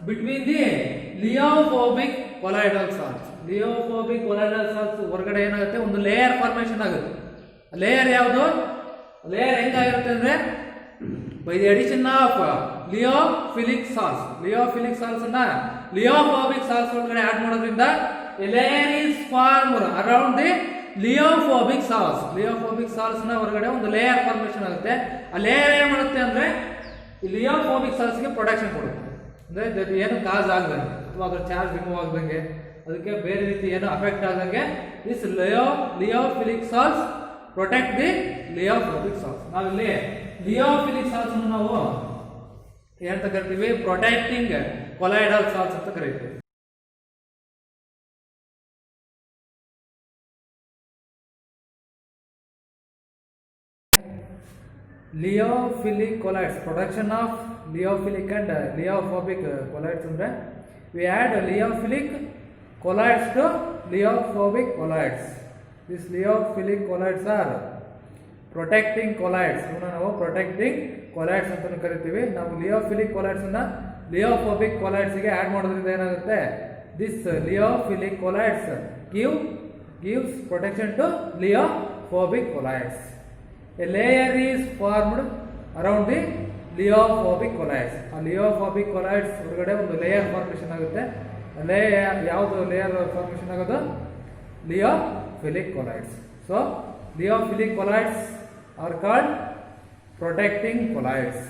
A: between the lyophobic colloidal salts. Lyophobic colloidal salts ಹೊರಗಡೆ ಏನಾಗುತ್ತೆ? ಒಂದು ಲೇಯರ್ ಫಾರ್ಮೇಷನ್ ಆಗುತ್ತೆ. ಲೇಯರ್ ಯಾವುದು? ಲೇಯರ್ ಹೆಂಗಾಗಿರುತ್ತೆ ಅಂದರೆ by the addition of lyophilic salts. Lyophilic salts ಅನ್ನ ಲಿಯೋಫೋಬಿಕ್ ಸಾಲ್ಟ್ಸ್ ಒಳಗಡೆ ಆಡ್ ಮಾಡೋದ್ರಿಂದ a layer is formed around the lyophobic salts. Lyophobic salts ನ ಹೊರಗಡೆ ಒಂದು ಲೇಯರ್ ಫಾರ್ಮೇಷನ್ ಆಗುತ್ತೆ. ಆ ಲೇಯರ್ ಏನು ಮಾಡುತ್ತೆ ಅಂದರೆ ಲಿಯೋಫೋಬಿಕ್ ಸಾಲ್ಟ್ಸ್ಗೆ ಪ್ರೊಟೆಕ್ಷನ್ ಕೊಡುತ್ತೆ. ಅಂದರೆ ಏನು ಕಾಸ್ ಆಗದಂಗೆ ಅಥವಾ ಅದರ ಚಾರ್ಜ್ ರಿಮೂವ್ ಆಗದಂಗೆ, ಅದಕ್ಕೆ ಬೇರೆ ರೀತಿ ಏನು ಅಫೆಕ್ಟ್ ಆಗದಂಗೆ this lyophilic salts protect the lyophobic salts. ನಾವಿಲ್ಲಿ ಲಿಯೋಫಿಲಿಕ್ ಸಾಲ್ಟ್ಸ್ ನಾವು ಏನಂತ ಕರಿತೀವಿ? ಪ್ರೊಟೆಕ್ಟಿಂಗ್ ಕೊಲಾಯ್ಡಲ್ ಸಾಲ್ಟ್ಸ್ ಅಂತ ಕರಿತೀವಿ. ಲಿಯೋಫಿಲಿಕ್ colloids, production of ಲಿಯೋಫಿಲಿಕ್ and ಲಿಯೋಫೋಬಿಕ್ colloids ಅಂದರೆ we add liophilic colloids to liophobic colloids. These liophilic colloids are protecting colloids. ಇವನ್ನ ನಾವು protecting colloids ಅಂತ ಕರಿತೀವಿ. ನಾವು liophilic colloids ಅನ್ನ liophobic colloids ಗೆ ಆಡ್ ಮಾಡೋದ್ರಿಂದ ಏನಾಗುತ್ತೆ? This liophilic colloids gives protection to liophobic colloids. A layer is formed around the ಲಿಯೋಫೋಬಿಕ್ colloids. ಆ ಲಿಯೋಫೋಬಿಕ್ ಕೊಲಾಯ್ಡ್ಸ್ ಹೊರಗಡೆ ಒಂದು ಲೇಯರ್ ಫಾರ್ಮೇಷನ್ ಆಗುತ್ತೆ. ಯಾವುದು ಲೇಯರ್ ಫಾರ್ಮೇಷನ್ ಆಗೋದು? Lyophilic colloids. So lyophilic colloids are called protecting colloids.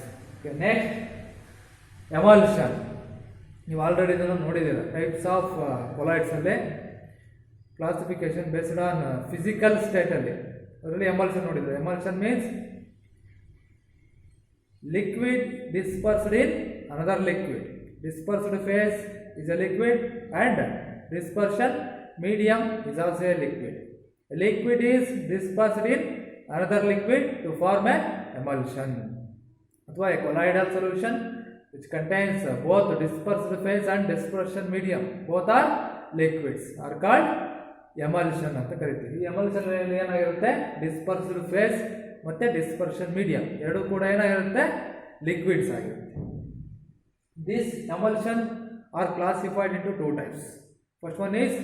A: Next emulsion. ನೀವು already ಇದನ್ನು ನೋಡಿದ್ದೀರ. Types of colloids ಅಲ್ಲಿ classification based on physical state ಅಲ್ಲಿ ಅದರಲ್ಲಿ ಎಮಲ್ಷನ್ ನೋಡಿದ್ರು. Emulsion means liquid dispersed in another liquid. Dispersed phase is a liquid and dispersion medium is also a liquid. A liquid is dispersed in another liquid to form an emulsion. Athwa a colloidal solution which contains both dispersed phase and dispersion medium, both are liquids, are called emulsion anta ಕರೀತೀವಿ. ಈ emulsion ಅಲ್ಲಿ ಏನಾಗಿರುತ್ತೆ, dispersed phase ಮತ್ತೆ dispersion medium ಎರಡು ಕೂಡ ಏನಾಗಿರುತ್ತೆ, liquids ಆಗಿರುತ್ತೆ. This emulsion are classified into two types. First one is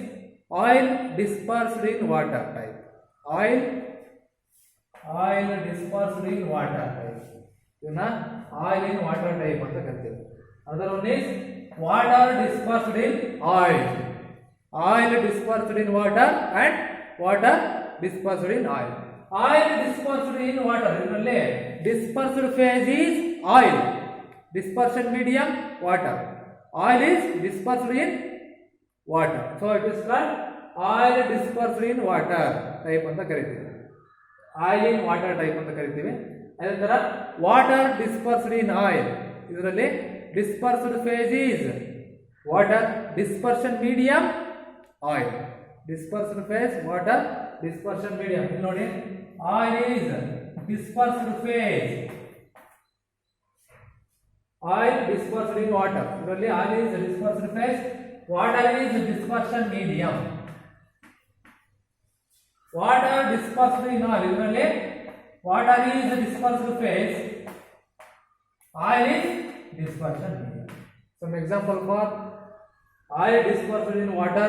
A: oil dispersed in water type. Oil dispersed in water type. Idna oil in water type anta karteve. Another one is water dispersed in oil. Oil dispersed in water and water dispersed in oil. Oil dispersed in water idralle dispersed phase is oil, dispersion medium water. Oil is dispersed in water, so it is called oil dispersed in water type anta ಕರೀತೀವಿ. Oil in water type anta ಕರೀತೀವಿ. ಅದೇ ತರ water dispersed in oil, ಇದರಲ್ಲಿ dispersed phase is water, dispersion medium oil. Dispersed phase water, dispersion medium. ಇಲ್ಲಿ ನೋಡಿ, oil is dispersed phase, oil dispersed in water. ಇದರಲ್ಲಿ oil is dispersed phase, water is dispersion medium. Water dispersed in oil, ಇದರಲ್ಲಿ water is dispersed phase, oil is dispersion medium. Some example for oil dispersed in water,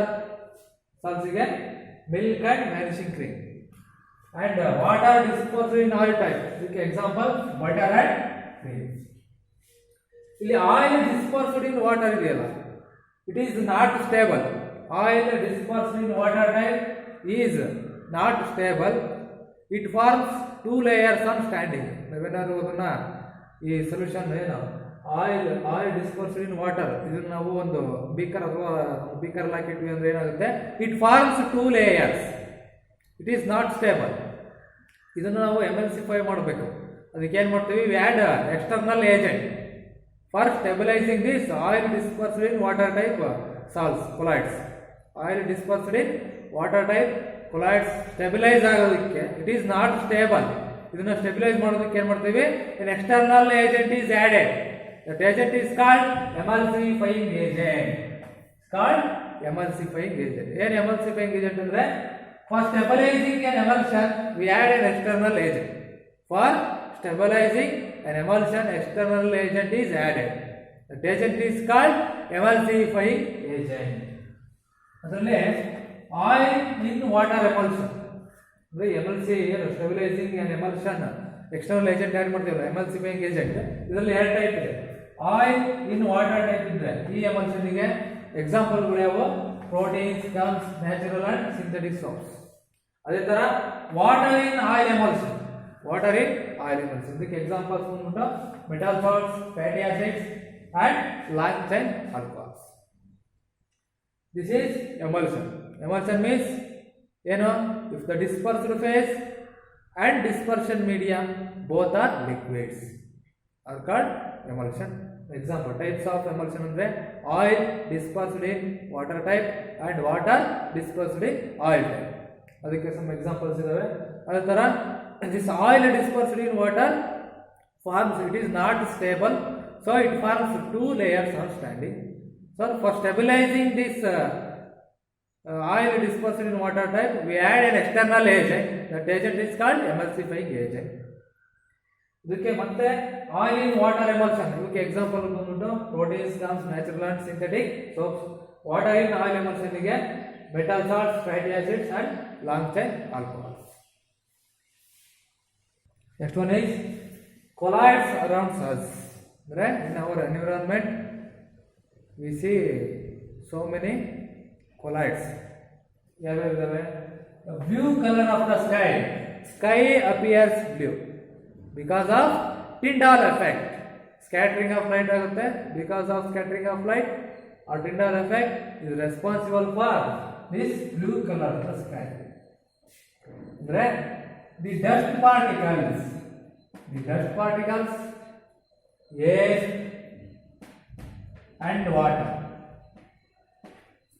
A: salsige milk and vanishing cream. And water dispersed in oil type, ಇದಕ್ಕೆ example butter and cream. ಇಲ್ಲಿ oil dispersed in water ಇದೆಯಲ್ಲ, it is not stable. Oil dispersed in water type is not stable. It forms two layers on standing. ನಾವೇನಾದ್ರು ಅದನ್ನ ಈ solution ಏನು oil dispersed in water ಇದನ್ನ ನಾವು ಒಂದು beaker ಅಥವಾ ಬೀಕರ್ ಹಾಕಿಟ್ವಿ ಅಂದ್ರೆ ಏನಾಗುತ್ತೆ, it forms two layers. It is not stable. ಇದನ್ನು ನಾವು ಎಮಲ್ಸಿಫೈ ಮಾಡಬೇಕು. ಅದಕ್ಕೆ ಏನು ಮಾಡ್ತೀವಿ, we add external agent. For stabilizing this, oil dispersed in water type salts, colloids. Oil dispersed in water type colloids stabilize ಆಗೋದಕ್ಕೆ, it is not stable. ಇದನ್ನ stabilise ಮಾಡೋದಕ್ಕೆ ಏನು ಮಾಡ್ತೀವಿ, an external agent is added. That agent is called emulsifying agent. Called emulsifying agent. ಏನು emulsifying agent ಅಂದ್ರೆ, for stabilizing an emulsion we add an external agent. For stabilizing an emulsion, external agent is added. That agent is called emulsifying agent. ಅದರಲ್ಲಿ oil in water emulsion ಅಂದ್ರೆ emulsion stabilising and emulsion external agent add ಮಾಡ್ತೀವಲ್ಲ, emulsifying agent. ಇದರಲ್ಲಿ ಎರಡು type ಇದೆ. Oil in water type ಇದ್ರೆ ಈ ಎಮಲ್ಷನ್ಗೆ ಎಕ್ಸಾಂಪಲ್ಗಳು ಯಾವ, proteins, gums, natural and synthetic salts. ಅದೇ ತರ water in oil emulsion, water in oil emulsion. ಇದಕ್ಕೆ ಎಕ್ಸಾಂಪಲ್ಸ್ ಬಂದ್ಬಿಟ್ಟು metal salts, fatty acids and long chain alcohols. This is emulsion. Emulsion means ಏನು, if the dispersed phase and dispersion medium both are liquids are called emulsion. Example types of emulsion ಅಂದ್ರೆ oil dispersed in water type and water dispersed in oil type. ಅದಕ್ಕೆ some examples ಇದಾವೆ. ಅದೇ ತರ this oil dispersed in water forms, it is not stable, so it forms two layers on standing. So for stabilizing this oil dispersed in water type we add an external agent. That agent is called emulsifying agent. ಇದಕ್ಕೆ ಮತ್ತೆ oil in water emulsion, ಇದಕ್ಕೆ example ಬಂದ್ಬಿಟ್ಟು proteins, gums, natural and synthetic soaps. Water in oil ಎಮಲ್ಷನ್ಗೆ metal salts, fatty acids and long chain alcohols. Next one is colloids around us. Right? In our environment, we see so many colloids. The blue color of the sky. Sky appears blue because of Tyndall effect. Scattering of light ಆಗುತ್ತೆ. Because of scattering of light or Tyndall effect is responsible for this blue color of the sky. Andre the dust particles air and water,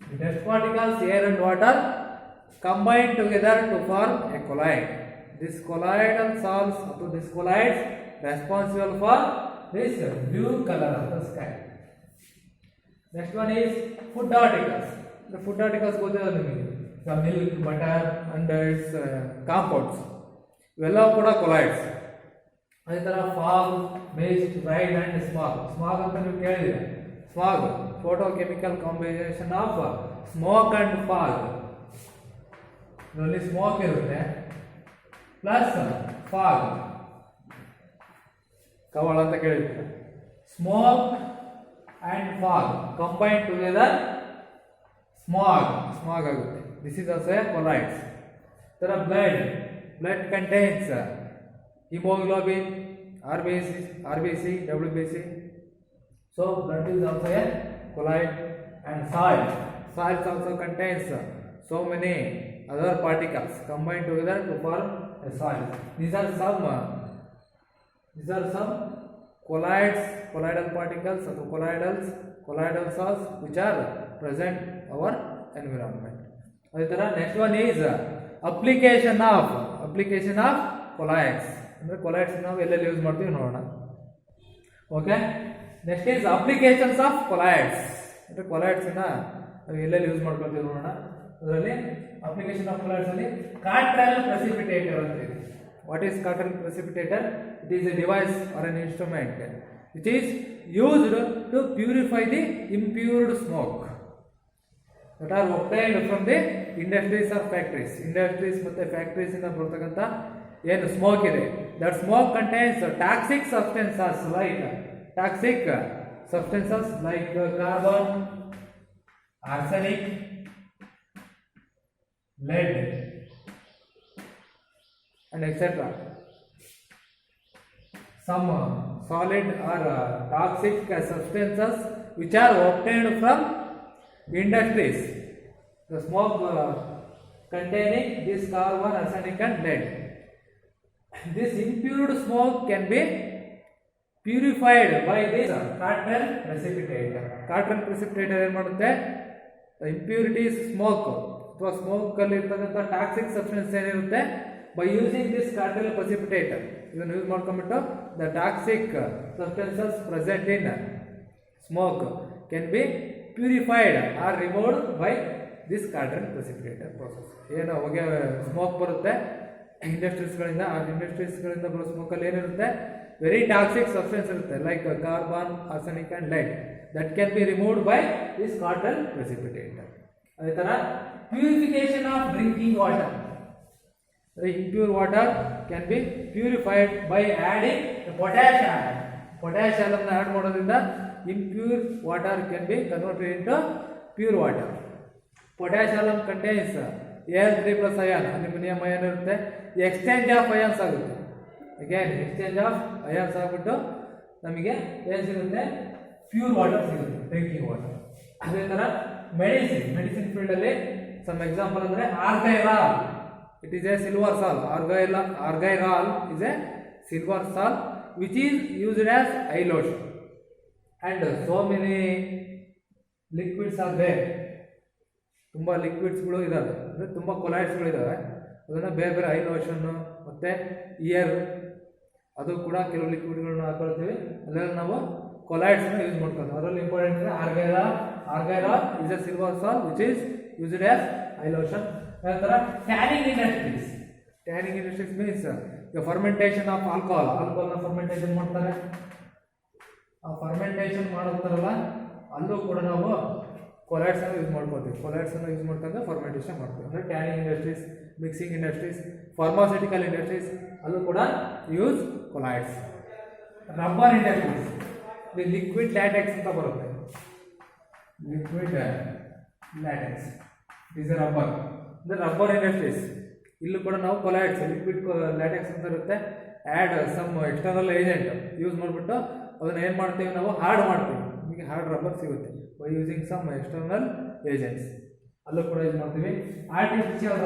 A: the dust particles air and water combine together to form a colloid. This colloidal salts to this colloids responsible for this blue color of the sky. Next one is food articles. The food articles go there, the milk, butter, and its compounds. ಇವೆಲ್ಲವೂ ಕೂಡ colloids. ಅದೇ ಥರ fog, mist, ride and smog. Smog ಅಂತ ನೀವು ಕೇಳಿದ್ರೆ, smog photochemical combination of smoke and fog. ಇದರಲ್ಲಿ smoke ಇರುತ್ತೆ plus fog, ಕವಳ ಅಂತ ಕೇಳಿದ್ರೆ. ಸ್ಮೋಕ್ and fog combined together smog ಆಗುತ್ತೆ. This is also a colloids. There are blood contains hemoglobin, RBC, WBC. So blood is also a colloid. And soil also contains so many other particles combined together to form a soil. These are some colloidal particles or colloidal salts which are present in our environment. Next one is application of colloids. Colloids ನಾವು ಎಲ್ಲೆಲ್ಲಿ use ಮಾಡ್ತೀವಿ ನೋಡೋಣ. Okay, next is applications of colloids. ಅಂದರೆ ಕೊಲಾಯ್ಡ್ಸನ್ನ ನಾವು ಎಲ್ಲೆಲ್ಲಿ use ಮಾಡ್ಕೊಳ್ತೀವಿ ನೋಡೋಣ. ಅದರಲ್ಲಿ ಅಪ್ಲಿಕೇಶನ್ ಆಫ್ ಕೊಲಾಯ್ಡ್ಸ್ ಅಲ್ಲಿ ಕಾರ್ಟಲ್ ಪ್ರೆಸಿಪಿಟೇಟರ್ ಅಂತ ಇದೆ. What is cartel precipitator? It is a device or an instrument which is used to purify the impure smoke that are obtained from the industries or factories. Industries ಮತ್ತು factories ಇಂದ ಬರ್ತಕ್ಕಂಥ ಏನು smoke ಇದೆ, that smoke contains toxic substances like carbon, arsenic, lead and etc. Some solid or toxic substances which are obtained from industries. The smoke containing this carbon, arsenic and lead. This impure smoke can be purified by this cartel precipitator. Cartel precipitator ಏನು ಮಾಡುತ್ತೆ, impurities smoke ಅಥವಾ smoke ಅಲ್ಲಿ ಇರ್ತಕ್ಕಂಥ toxic substance ಏನಿರುತ್ತೆ, by using this cartel precipitator ಇದನ್ನು use ಮಾಡ್ಕೊಂಡ್ಬಿಟ್ಟು the toxic substances present in smoke can be purified or removed by this cartel precipitator process. ಏನು ಹೊಗೆ ಸ್ಮೋಕ್ ಬರುತ್ತೆ ಇಂಡಸ್ಟ್ರೀಸ್ಗಳಿಂದ, ಆ ಇಂಡಸ್ಟ್ರೀಸ್ಗಳಿಂದ ಬರೋ ಸ್ಮೋಕಲ್ಲಿ ಏನಿರುತ್ತೆ, ವೆರಿ ಟಾಕ್ಸಿಕ್ ಸಬ್ಸ್ಟೆನ್ಸ್ ಇರುತ್ತೆ like carbon, arsenic and lead. That can be removed by this Cottrell precipitator. ಅದೇ ಥರ purification of drinking water. Impure water can be purified by adding the potassium. Potassium ಅನ್ನು add ಮಾಡೋದ್ರಿಂದ impure water can be converted into pure water. Potassium contains Al3+ ion, aluminum ion ಇರುತ್ತೆ. Exchange of ions ಆಗುತ್ತೆ. Again exchange of ions ಆಗ್ಬಿಟ್ಟು ನಮಗೆ ಏನು ಸಿಗುತ್ತೆ, pure water ಸಿಗುತ್ತೆ, drinking water. ಅದೇ ಥರ ಮೆಡಿಸಿನ್ ಫೀಲ್ಡಲ್ಲಿ ಸಮ್ ಎಕ್ಸಾಂಪಲ್ ಅಂದರೆ ಆರ್ಗೈರಾಲ್. It is a silver salt. Argyrol is a silver salt which is used as eye lotion. And so many liquids are there. ತುಂಬ ಲಿಕ್ವಿಡ್ಸ್ಗಳು ಇದಾವೆ, ಅಂದರೆ ತುಂಬ ಕೊಲಾಯ್ಡ್ಸ್ಗಳು ಇದ್ದಾವೆ. ಅದನ್ನು ಬೇರೆ ಬೇರೆ ಐ ಲೋಷನ್ನು ಮತ್ತು ಇಯರ್, ಅದು ಕೂಡ ಕೆಲವು ಲಿಕ್ವಿಡ್ಗಳನ್ನ ಹಾಕೊಳ್ತೀವಿ. ಅಲ್ಲೆಲ್ಲ ನಾವು ಕೊಲಾಯ್ಡ್ಸ್ನ ಯೂಸ್ ಮಾಡ್ಕೊಳ್ತೀವಿ. ಅದರಲ್ಲಿ ಇಂಪಾರ್ಟೆಂಟ್ ಅಂದರೆ Argyrol is a silver salt which is used as eye lotion. ನಂತರ tanning industries means the fermentation of ಆಲ್ಕೋಹಾಲ್ನ ಫರ್ಮೆಂಟೇಷನ್ ಮಾಡ್ತಾರೆ. ಆ ಫರ್ಮೆಂಟೇಷನ್ ಮಾಡುತ್ತಾರಲ್ಲ, ಅಲ್ಲೂ ಕೂಡ ನಾವು ಕೊಲಾಯ್ಡ್ಸನ್ನು ಯೂಸ್ ಮಾಡ್ಕೊಳ್ತೀವಿ. ಕೊಲಾಯ್ಡ್ಸನ್ನು ಯೂಸ್ ಮಾಡ್ಕೊಂಡು ಫರ್ಮೆಂಟೇಷನ್ ಮಾಡ್ತೀವಿ. ಅಂದರೆ tanning industries, mixing industries, pharmaceutical industries, ಅಲ್ಲೂ ಕೂಡ use colloids. Rubber industries, the liquid latex ಅಂತ ಬರುತ್ತೆ. Liquid latex is rubber. ಅಂದರೆ ರಬ್ಬರ್ ಇಂಡಸ್ಟ್ರೀಸ್, ಇಲ್ಲೂ ಕೂಡ ನಾವು ಕೊಲಾಯ್ಡ್ಸ್, ಲಿಕ್ವಿಡ್ ಲ್ಯಾಟೆಕ್ಸ್ ಅಂತ ಇರುತ್ತೆ. Add some external agent use ಮಾಡಿಬಿಟ್ಟು ಅದನ್ನ ಏನು ಮಾಡ್ತೀವಿ ನಾವು ಹಾರ್ಡ್ ಮಾಡ್ತೀವಿ, ನಿಮಗೆ ಹಾರ್ಡ್ ರಬ್ಬರ್ ಸಿಗುತ್ತೆ by using some external agents. ಅಲ್ಲೂ ಕೂಡ ಯೂಸ್ ಮಾಡ್ತೀವಿ. ಆರ್ಟಿಫಿಷಿಯಲ್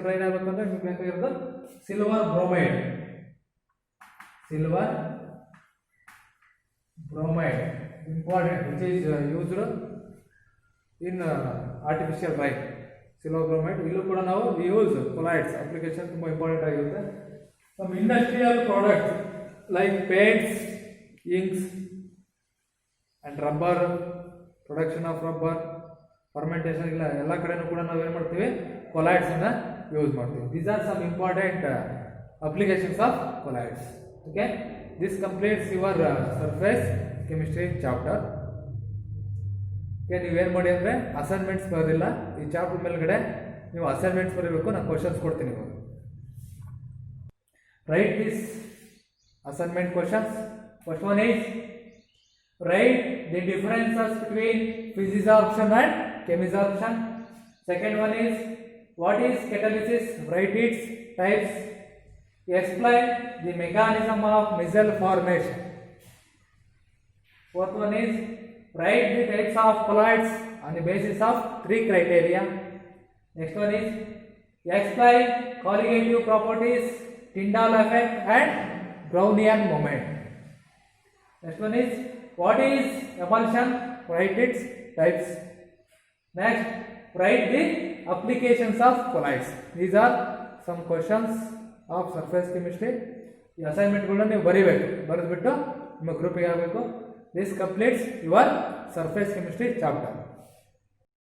A: ರೈನ್ ಆಗಬೇಕಂದ್ರೆ ನಿಮ್ಗೆ ಬೇಕಾಗಿರೋದು silver bromide important which is used in artificial rain. Silver bromide ಇಲ್ಲೂ ಕೂಡ ನಾವು ಯೂಸ್ ಕೊಲಾಯ್ಡ್ಸ್ ಅಪ್ಲಿಕೇಶನ್ ತುಂಬ ಇಂಪಾರ್ಟೆಂಟ್ ಆಗಿರುತ್ತೆ. Some industrial products like paints, inks and rubber, production of rubber, fermentation ಇಲ್ಲ ಎಲ್ಲ ಕಡೆನೂ ಕೂಡ ನಾವು ಏನು ಮಾಡ್ತೀವಿ ಕೊಲಾಯ್ಡ್ಸನ್ನು ಯೂಸ್ ಮಾಡ್ತೀವಿ. These are some important applications of colloids. Okay, this completes your surface chemistry chapter. Okay, ನೀವೇನು ಮಾಡಿ ಅಂದರೆ ಅಸೈನ್ಮೆಂಟ್ಸ್ ಬರೋದಿಲ್ಲ ಈ ಚಾಪ್ಟರ್ ಮೇಲ್ಗಡೆ ನೀವು ಅಸೈನ್ಮೆಂಟ್ಸ್ ಬರೀಬೇಕು. ನಾನು ಕ್ವಶನ್ಸ್ ಕೊಡ್ತೀನಿ ಇವಾಗ. Write this assignment questions. First one is write the differences between physisorption and chemisorption. Second one is what is catalysis, write its types. Explain the mechanism of micelle formation. Fourth one is write the types of colloids on the basis of 3 criteria. Next one is explain colligative properties, Tyndall effect and Brownian moment. Next one is what is emulsion, write its types. Next, write the applications of colloids. These are some questions of surface chemistry. ಈ ಅಸೈನ್ಮೆಂಟ್ಗಳನ್ನ ನೀವು ಬರೀಬೇಕು, ಬರೆದ್ಬಿಟ್ಟು ನಿಮ್ಮ ಗ್ರೂಪಿಗೆ ಆಗಬೇಕು. This completes your surface chemistry chapter.